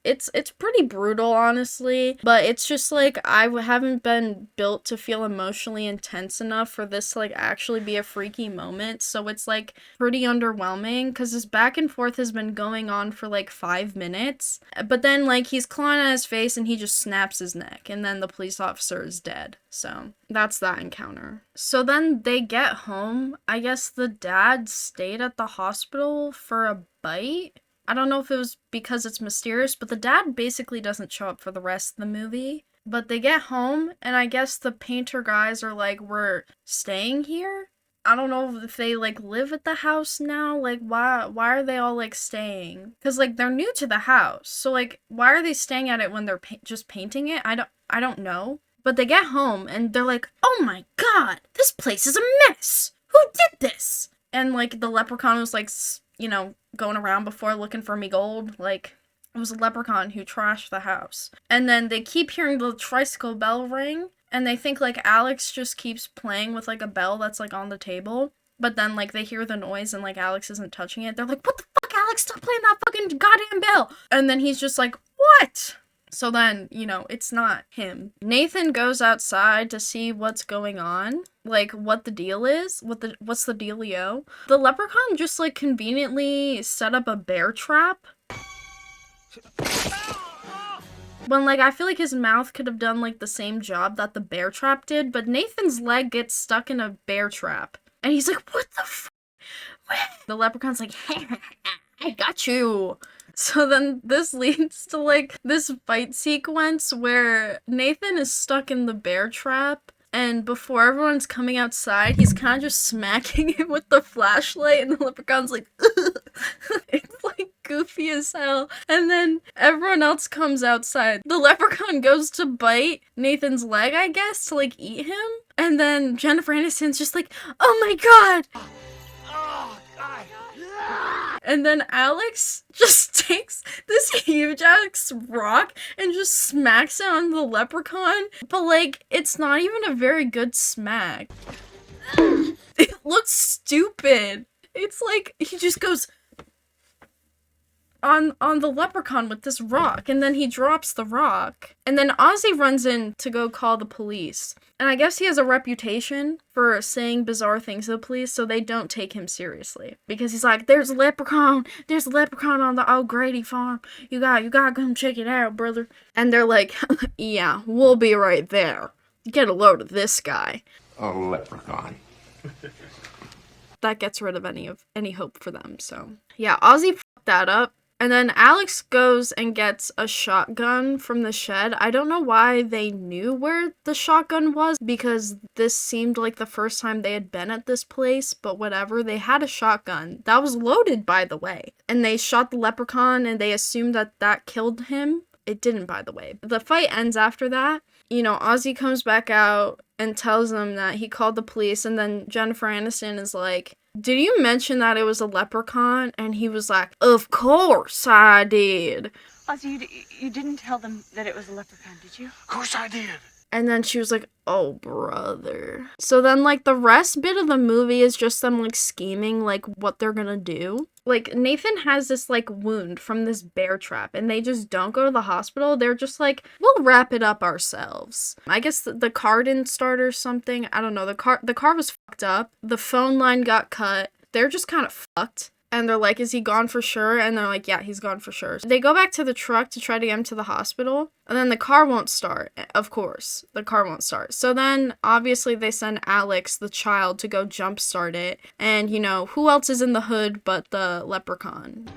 pretty brutal, honestly, but it's just like I haven't been built to feel emotionally intense enough for this to like actually be a freaky moment. So it's like pretty underwhelming because this back and forth has been going on for like 5 minutes, but then like he's clawing at his face and he just snaps his neck and then the police officer is dead. So that's that encounter. So then they get home. I guess the dad stayed at the hospital for a bite. I don't know if it was because it's mysterious, but the dad basically doesn't show up for the rest of the movie. But they get home, and I guess the painter guys are like, we're staying here? I don't know if they like live at the house now. Like, why are they all like staying? Because like they're new to the house. So like, why are they staying at it when they're just painting it? I don't know. But they get home and they're like, oh my god, this place is a mess. Who did this? And like the leprechaun was like, going around before looking for me gold. Like it was a leprechaun who trashed the house. And then they keep hearing the tricycle bell ring and they think like Alex just keeps playing with like a bell that's like on the table. But then like they hear the noise and like Alex isn't touching it. They're like, what the fuck, Alex, stop playing that fucking goddamn bell. And then he's just like, what? So then, it's not him. Nathan goes outside to see what's going on, like what the deal is, what's the dealio. The leprechaun just like conveniently set up a bear trap. When like I feel like his mouth could have done like the same job that the bear trap did, but Nathan's leg gets stuck in a bear trap. And he's like, what the f***? The leprechaun's like, hey, I got you. So then this leads to like this fight sequence where Nathan is stuck in the bear trap, and before everyone's coming outside, he's kind of just smacking him with the flashlight, and the leprechaun's like, it's like goofy as hell. And then everyone else comes outside. The leprechaun goes to bite Nathan's leg, I guess, to like eat him. And then Jennifer Aniston's just like, oh my god! And then Alex just takes this huge ass rock and just smacks it on the leprechaun. But like, it's not even a very good smack. It looks stupid. It's like, he just goes on the leprechaun with this rock, and then he drops the rock. And then Ozzy runs in to go call the police. And I guess he has a reputation for saying bizarre things to the police, so they don't take him seriously. Because he's like, there's a leprechaun on the O'Grady farm. You gotta come check it out, brother. And they're like, yeah, we'll be right there. Get a load of this guy. A leprechaun. That gets rid of any hope for them, so. Yeah, Ozzy fucked that up. And then Alex goes and gets a shotgun from the shed. I don't know why they knew where the shotgun was, because this seemed like the first time they had been at this place, but whatever. They had a shotgun. That was loaded, by the way. And they shot the leprechaun, and they assumed that killed him. It didn't, by the way. The fight ends after that. Ozzy comes back out and tells them that he called the police, and then Jennifer Aniston is like, did you mention that it was a leprechaun? And he was like, of course I did. Ozzy, you didn't tell them that it was a leprechaun, did you? Of course I did. And then she was like, oh, brother. So then, like, the rest bit of the movie is just them, like, scheming, like, what they're gonna do. Like, Nathan has this, like, wound from this bear trap, and they just don't go to the hospital. They're just like, we'll wrap it up ourselves. I guess the car didn't start or something. I don't know. The car was fucked up. The phone line got cut. They're just kind of fucked. And they're like, is he gone for sure? And they're like, yeah, he's gone for sure. They go back to the truck to try to get him to the hospital. And then the car won't start. Of course, the car won't start. So then, obviously, they send Alex, the child, to go jumpstart it. And, who else is in the hood but the leprechaun?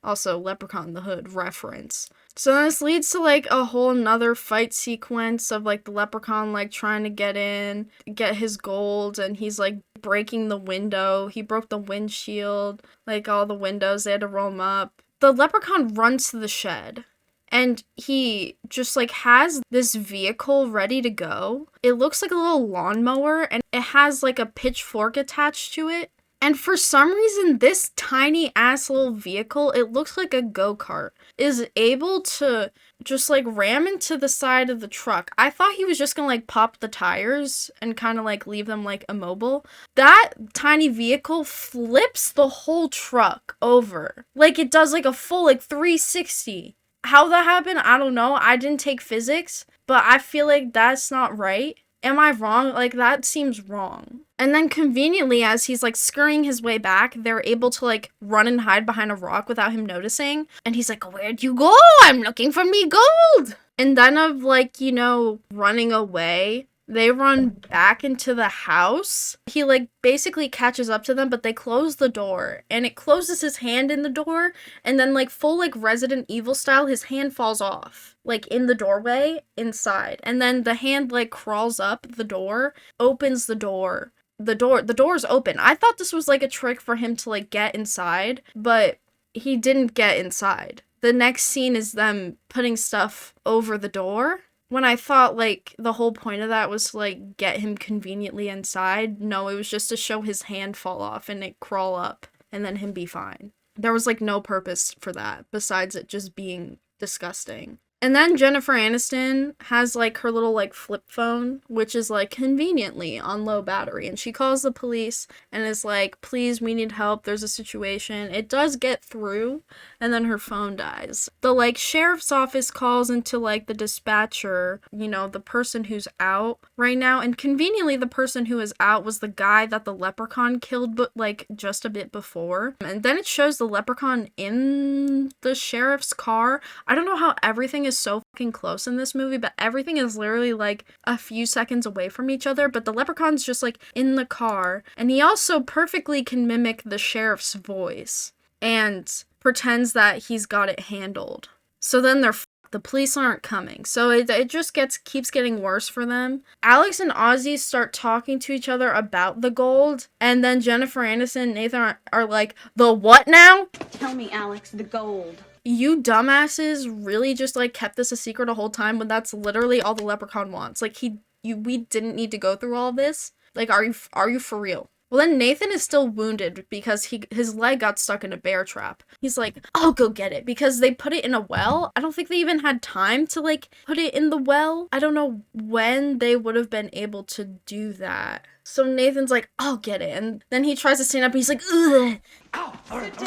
Also, Leprechaun in the Hood reference. So this leads to like a whole nother fight sequence of like the leprechaun like trying to get in, get his gold, and he's like breaking the window. He broke the windshield, like all the windows, they had to roll them up. The leprechaun runs to the shed and he just like has this vehicle ready to go. It looks like a little lawnmower and it has like a pitchfork attached to it. And for some reason, this tiny ass little vehicle, it looks like a go-kart, is able to just like ram into the side of the truck. I thought he was just gonna like pop the tires and kind of like leave them like immobile. That tiny vehicle flips the whole truck over. Like it does like a full like 360. How that happened, I don't know. I didn't take physics, but I feel like that's not right. Am I wrong? Like, that seems wrong. And then conveniently, as he's like scurrying his way back, they're able to like run and hide behind a rock without him noticing. And he's like, "Where'd you go? I'm looking for me gold." And then of like, you know, running away, they run back into the house. He like basically catches up to them, but they close the door and it closes his hand in the door. And then like full like Resident Evil style, his hand falls off like in the doorway inside. And then the hand like crawls up the door, opens the door. The door's open. I thought this was like a trick for him to like get inside, but he didn't get inside. The next scene is them putting stuff over the door. When I thought, like, the whole point of that was to, like, get him conveniently inside. No, it was just to show his hand fall off and it crawl up and then him be fine. There was, like, no purpose for that besides it just being disgusting. And then Jennifer Aniston has, like, her little, like, flip phone, which is, like, conveniently on low battery. And she calls the police and is like, "Please, we need help. There's a situation." It does get through, and then her phone dies. The, like, sheriff's office calls into, like, the dispatcher, you know, the person who's out right now. And conveniently, the person who is out was the guy that the leprechaun killed, but, like, just a bit before. And then it shows the leprechaun in the sheriff's car. I don't know how everything is so fucking close in this movie, but everything is literally like a few seconds away from each other, but the leprechaun's just like in the car, and he also perfectly can mimic the sheriff's voice and pretends that he's got it handled. So then the police aren't coming. So it just keeps getting worse for them. Alex and Ozzy start talking to each other about the gold, and then Jennifer Aniston and Nathan are like, "The what now?" Tell me, Alex, the gold. You dumbasses really just like kept this a secret the whole time when that's literally all the leprechaun wants. Like we didn't need to go through all this. Like, are you for real? Well, then Nathan is still wounded because his leg got stuck in a bear trap. He's like, "I'll go get it," because they put it in a well. I don't think they even had time to like put it in the well. I don't know when they would have been able to do that. So Nathan's like, "I'll get it." And then he tries to stand up and he's like, "Ugh."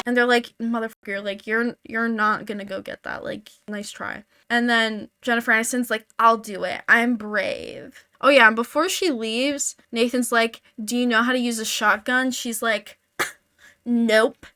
And they're like, "Motherfucker, like you're not gonna go get that. Like, nice try." And then Jennifer Aniston's like, "I'll do it. I'm brave." Oh yeah, and before she leaves, Nathan's like, "Do you know how to use a shotgun?" She's like, "Nope."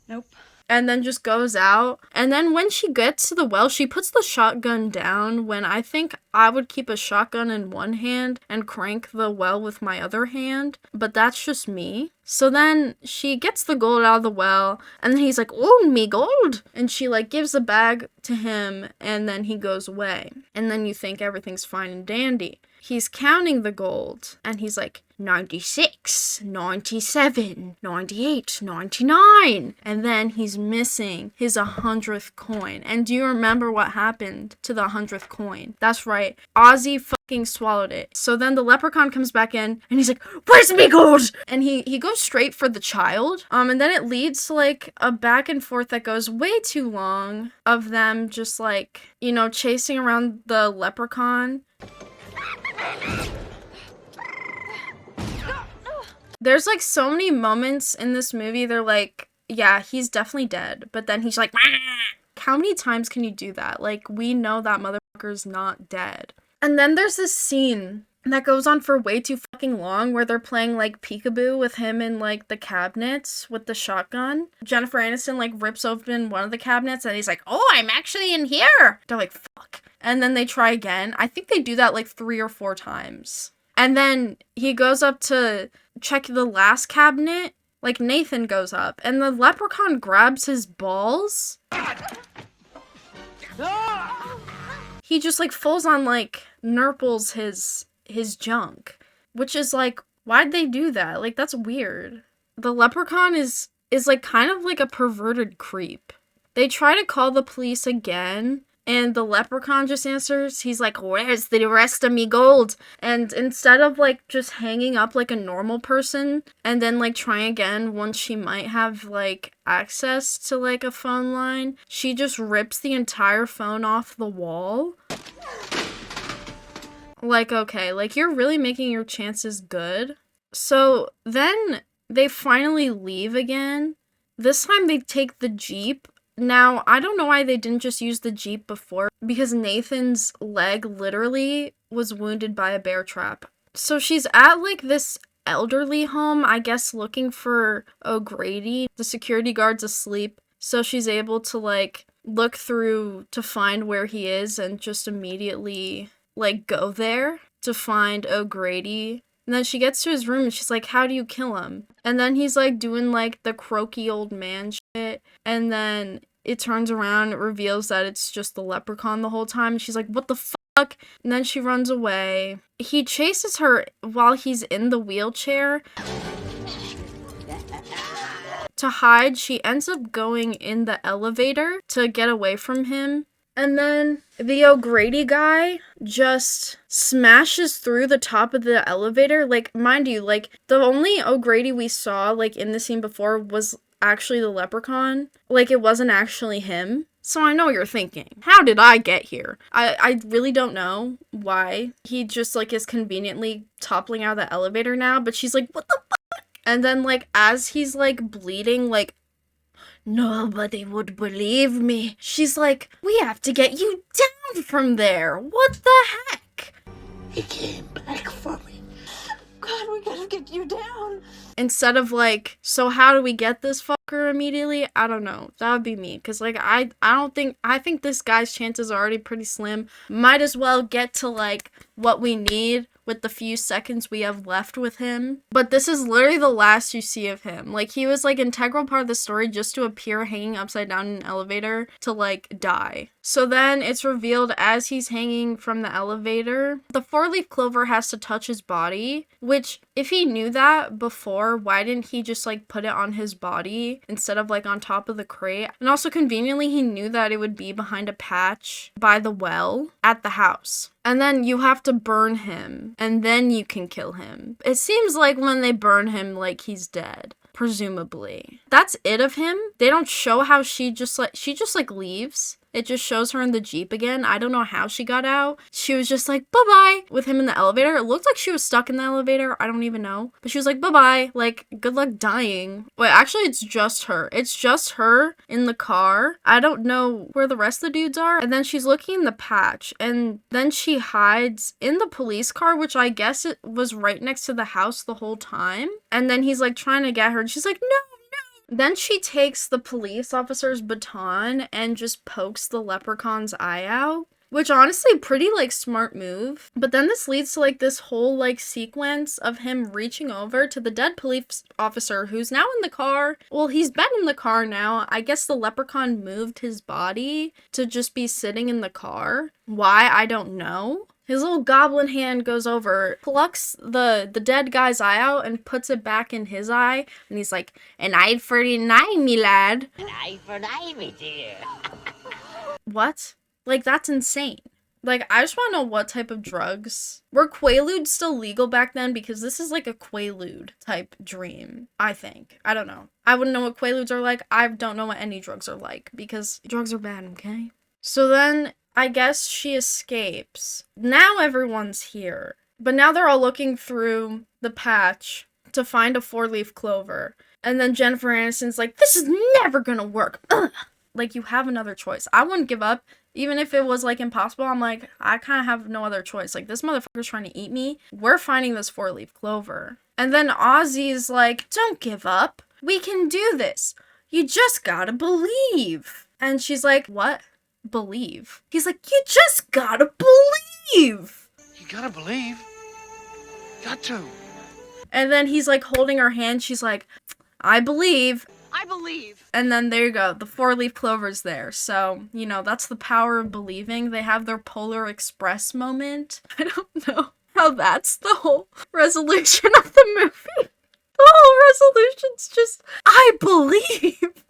Nope. And then just goes out. And then when she gets to the well, she puts the shotgun down when I think I would keep a shotgun in one hand and crank the well with my other hand. But that's just me. So then she gets the gold out of the well, and then he's like, "Oh, me gold." And she like gives the bag to him, and then he goes away. And then you think everything's fine and dandy. He's counting the gold, and he's like, 96, 97, 98, 99. And then he's missing his 100th coin. And do you remember what happened to the 100th coin? That's right. Ozzy fucking swallowed it. So then the leprechaun comes back in and he's like, "Where's me gold?" And he goes straight for the child. And then it leads to like a back and forth that goes way too long of them just like, you know, chasing around the leprechaun. There's like so many moments in this movie, they're like, yeah, he's definitely dead. But then he's like, "Wah!" How many times can you do that? Like, we know that motherfucker's not dead. And then there's this scene that goes on for way too fucking long where they're playing like peekaboo with him in like the cabinets with the shotgun. Jennifer Aniston like rips open one of the cabinets and he's like, "Oh, I'm actually in here." They're like, "Fuck." And then they try again. I think they do that like 3 or 4 times. And then he goes up to check the last cabinet Like, Nathan goes up, and the leprechaun grabs his balls. He just, like, falls on, like, nurples his junk. Which is, like, why'd they do that? Like, that's weird. The leprechaun is like, kind of like a perverted creep. They try to call the police again, and the leprechaun just answers. He's like, where's the rest of me gold? And instead of, like, just hanging up like a normal person, and then, like, trying again once she might have, like, access to, like, a phone line, she just rips the entire phone off the wall. Like, okay, like, you're really making your chances good. So then they finally leave again. This time they take the Jeep. Now, I don't know why they didn't just use the Jeep before, because Nathan's leg literally was wounded by a bear trap. So she's at, like, this elderly home, I guess, looking for O'Grady. The security guard's asleep, so she's able to, like, look through to find where he is and just immediately, like, go there to find O'Grady. And then she gets to his room and she's like, how do you kill him? And then he's, like, doing, like, the croaky old man shit. And then it turns around, it reveals that it's just the leprechaun the whole time. And she's like, what the fuck? And then she runs away. He chases her while he's in the wheelchair. To hide, she ends up going in the elevator to get away from him. And then the O'Grady guy just smashes through the top of the elevator. Like, mind you, like, the only O'Grady we saw, like, in the scene before was actually the leprechaun. Like, it wasn't actually him. So I know what you're thinking. How did I get here? I really don't know why. He just, like, is conveniently toppling out of the elevator now. But she's like, what the fuck? And then, like, as he's, like, bleeding, like, nobody would believe me. She's like, we have to get you down from there. What the heck? He came back for me. God, we gotta get you down. Instead of, like, so how do we get this fucker immediately? I don't know. That would be me. Because, like, I think this guy's chances are already pretty slim. Might as well get to, like, what we need with the few seconds we have left with him. But this is literally the last you see of him. Like, he was, like, integral part of the story just to appear hanging upside down in an elevator to, like, die. So then it's revealed as he's hanging from the elevator, the four-leaf clover has to touch his body, which, if he knew that before, why didn't he just, like, put it on his body instead of, like, on top of the crate? And also, conveniently, he knew that it would be behind a patch by the well at the house. And then you have to burn him, and then you can kill him. It seems like when they burn him, like, he's dead. Presumably. That's it of him. They don't show how she just leaves. It just shows her in the Jeep again. I don't know how she got out. She was just like, bye-bye, with him in the elevator. It looked like she was stuck in the elevator. I don't even know. But she was like, bye-bye. Like, good luck dying. Wait, actually, it's just her. It's just her in the car. I don't know where the rest of the dudes are. And then she's looking in the patch. And then she hides in the police car, which I guess it was right next to the house the whole time. And then he's, like, trying to get her. And she's like, no. Then she takes the police officer's baton and just pokes the leprechaun's eye out, which honestly pretty, like, smart move. But then this leads to, like, this whole, like, sequence of him reaching over to the dead police officer who's now in the car. Well, he's been in the car now. I guess the leprechaun moved his body to just be sitting in the car. Why? I don't know. His little goblin hand goes over, plucks the dead guy's eye out and puts it back in his eye. And he's like, an eye for an eye, me lad. An eye for an eye, me dear. What? Like, that's insane. Like, I just want to know what type of drugs. Were Quaaludes still legal back then? Because this is like a Quaalude type dream, I think. I don't know. I wouldn't know what Quaaludes are like. I don't know what any drugs are like because drugs are bad, okay? So then I guess she escapes. Now everyone's here. But now they're all looking through the patch to find a four-leaf clover. And then Jennifer Aniston's like, this is never gonna work. Ugh. Like, you have another choice. I wouldn't give up. Even if it was, like, impossible, I'm like, I kind of have no other choice. Like, this motherfucker's trying to eat me. We're finding this four-leaf clover. And then Ozzy's like, don't give up. We can do this. You just gotta believe. And she's like, what? Believe? He's like, you just gotta believe. You gotta believe. Got to. And then he's like holding her hand. She's like, I believe. I believe. And then there you go, the 4-leaf clover's there. So, you know, that's the power of believing. They have their Polar Express moment. I don't know how that's the whole resolution of the movie. The whole resolution's just, I believe.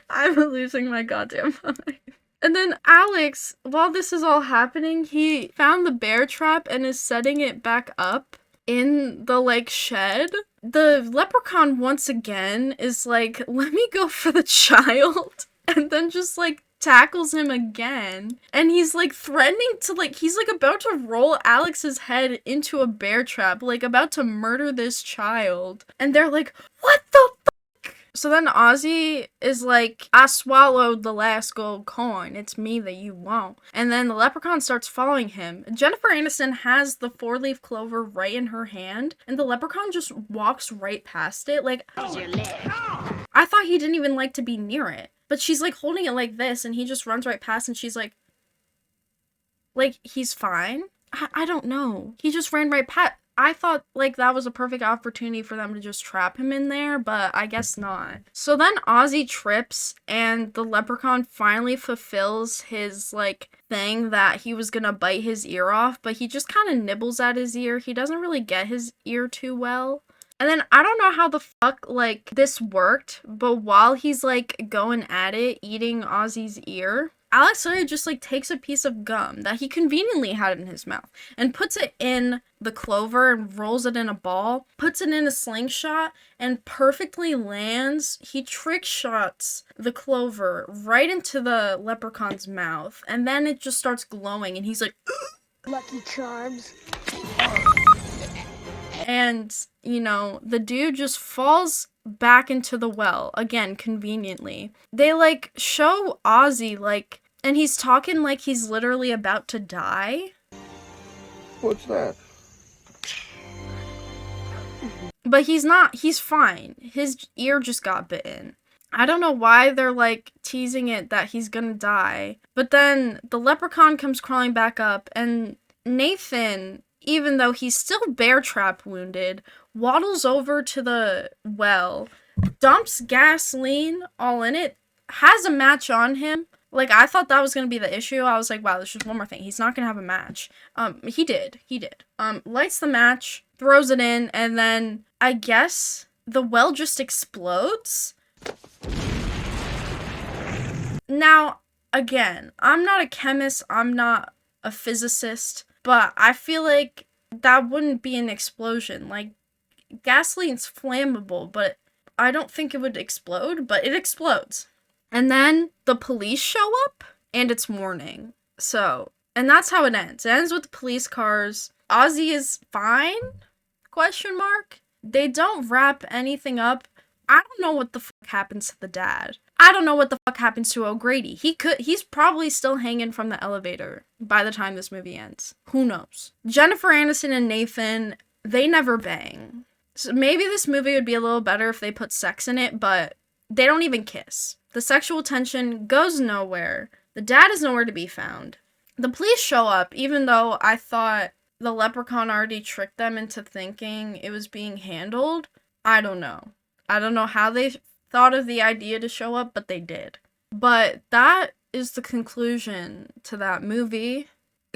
I'm losing my goddamn mind. And then Alex, while this is all happening, he found the bear trap and is setting it back up in the, like, shed. The leprechaun once again is like, let me go for the child. And then just, like, tackles him again. And he's, like, threatening to, like, he's, like, about to roll Alex's head into a bear trap. Like, about to murder this child. And they're like, what the fuck? So then Ozzy is like, I swallowed the last gold coin. It's me that you want. And then the leprechaun starts following him. Jennifer Aniston has the 4-leaf clover right in her hand. And the leprechaun just walks right past it. Like, I thought he didn't even like to be near it. But she's like holding it like this and he just runs right past and she's like, he's fine? I don't know. He just ran right past. I thought, like, that was a perfect opportunity for them to just trap him in there, but I guess not. So then Ozzy trips, and the leprechaun finally fulfills his, like, thing that he was gonna bite his ear off, but he just kind of nibbles at his ear. He doesn't really get his ear too well. And then I don't know how the fuck, like, this worked, but while he's, like, going at it, eating Ozzy's ear, Alex literally just, like, takes a piece of gum that he conveniently had in his mouth and puts it in the clover and rolls it in a ball, puts it in a slingshot, and perfectly lands. He trick shots the clover right into the leprechaun's mouth, and then it just starts glowing, and he's like, Lucky Charms. and, you know, the dude just falls back into the well, again, conveniently. They, like, show Ozzy, like, and he's talking like he's literally about to die. What's that? But he's not, he's fine. His ear just got bitten. I don't know why they're, like, teasing it that he's gonna die. But then the leprechaun comes crawling back up, and Nathan, even though he's still bear trap wounded, waddles over to the well, dumps gasoline all in it, has a match on him. Like, I thought that was gonna be the issue. I was like, wow, there's just one more thing. He's not gonna have a match. He did. Lights the match, throws it in, and then I guess the well just explodes. Now, again, I'm not a chemist, I'm not a physicist, but I feel like that wouldn't be an explosion. Like, gasoline's flammable, but I don't think it would explode, but it explodes. And then the police show up, and it's morning. So, and that's how it ends. It ends with the police cars. Ozzy is fine? Question mark. They don't wrap anything up. I don't know what the fuck happens to the dad. I don't know what the fuck happens to O'Grady. He's probably still hanging from the elevator by the time this movie ends. Who knows? Jennifer Aniston and Nathan, they never bang. So maybe this movie would be a little better if they put sex in it, but they don't even kiss. The sexual tension goes nowhere. The dad is nowhere to be found. The police show up, even though I thought the leprechaun already tricked them into thinking it was being handled. I don't know. I don't know how they thought of the idea to show up, but they did. But that is the conclusion to that movie.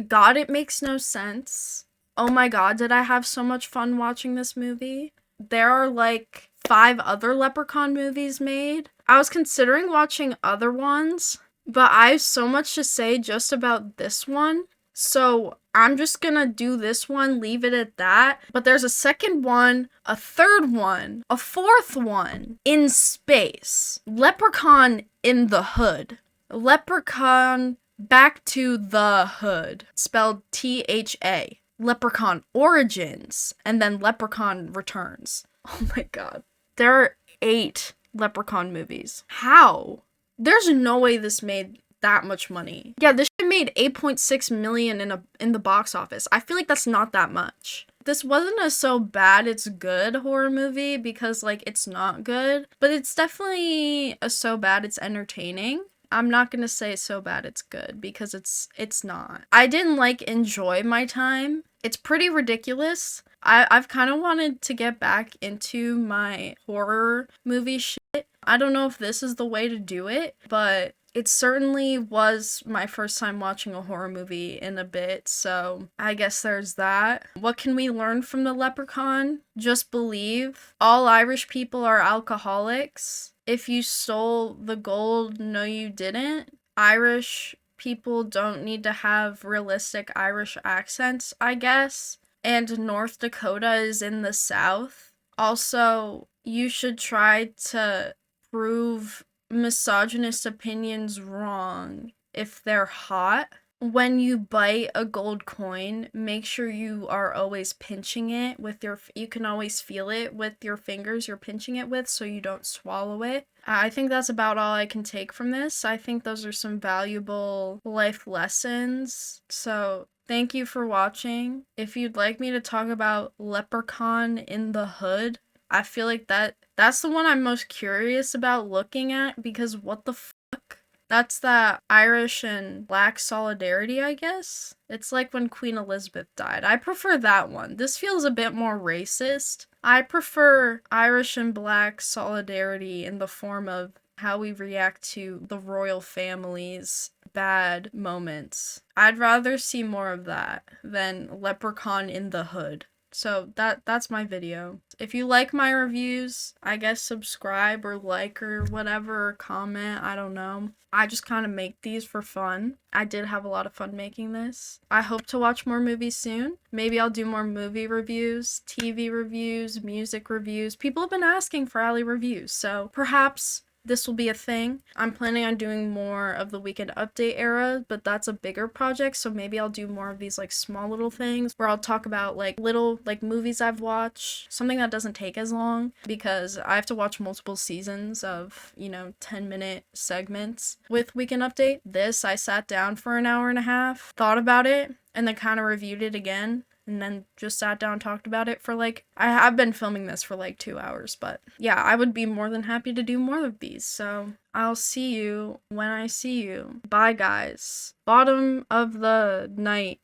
God, it makes no sense. Oh my god, did I have so much fun watching this movie? There are like 5 other Leprechaun movies made. I was considering watching other ones, but I have so much to say just about this one. So I'm just gonna do this one, leave it at that. But there's a second one, a third one, a fourth one in space. Leprechaun in the Hood. Leprechaun Back to the Hood. Spelled T-H-A. Leprechaun Origins. And then Leprechaun Returns. Oh my god. There are 8 Leprechaun movies. How? There's no way this made that much money. Yeah, this shit made $8.6 million in the box office. I feel like that's not that much. This wasn't a so bad it's good horror movie because, like, it's not good, but it's definitely a so bad it's entertaining. I'm not gonna say so bad it's good, because it's not. I didn't like enjoy my time. It's pretty ridiculous. I've kind of wanted to get back into my horror movie shit. I don't know if this is the way to do it, but it certainly was my first time watching a horror movie in a bit, so I guess there's that. What can we learn from The Leprechaun? Just believe. All Irish people are alcoholics. If you stole the gold, no you didn't. Irish people don't need to have realistic Irish accents, I guess. And North Dakota is in the South. Also, you should try to prove misogynist opinions wrong if they're hot. When you bite a gold coin, make sure you are always pinching it with you can always feel it with your fingers you're pinching it with, so you don't swallow it. I think that's about all I can take from this. I think those are some valuable life lessons. So thank you for watching. If you'd like me to talk about Leprechaun in the Hood, I feel like that's the one I'm most curious about looking at, because what the fuck? That's that Irish and Black solidarity, I guess? It's like when Queen Elizabeth died. I prefer that one. This feels a bit more racist. I prefer Irish and Black solidarity in the form of how we react to the royal family's bad moments. I'd rather see more of that than Leprechaun in the Hood. So that's my video. If you like my reviews, I guess subscribe or like or whatever, or comment, I don't know. I just kind of make these for fun. I did have a lot of fun making this. I hope to watch more movies soon. Maybe I'll do more movie reviews, TV reviews, music reviews. People have been asking for Allie reviews, so perhaps this will be a thing. I'm planning on doing more of the Weekend Update era, but that's a bigger project, so maybe I'll do more of these like small little things where I'll talk about like little like movies I've watched, something that doesn't take as long, because I have to watch multiple seasons of, 10-minute segments. With Weekend Update, I sat down for an hour and a half, thought about it, and then kind of reviewed it again. And then just sat down and talked about it for I have been filming this for 2 hours, but yeah, I would be more than happy to do more of these. So I'll see you when I see you. Bye, guys. Bottom of the night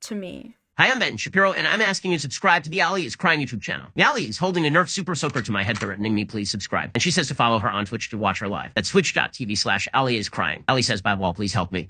to me. Hi, I'm Ben Shapiro, and I'm asking you to subscribe to the Allie is Crying YouTube channel. The Allie is holding a Nerf Super Soaker to my head, threatening me, please subscribe. And she says to follow her on Twitch to watch her live. That's twitch.tv/Allie is Crying. Allie says, bye, Wall, please help me.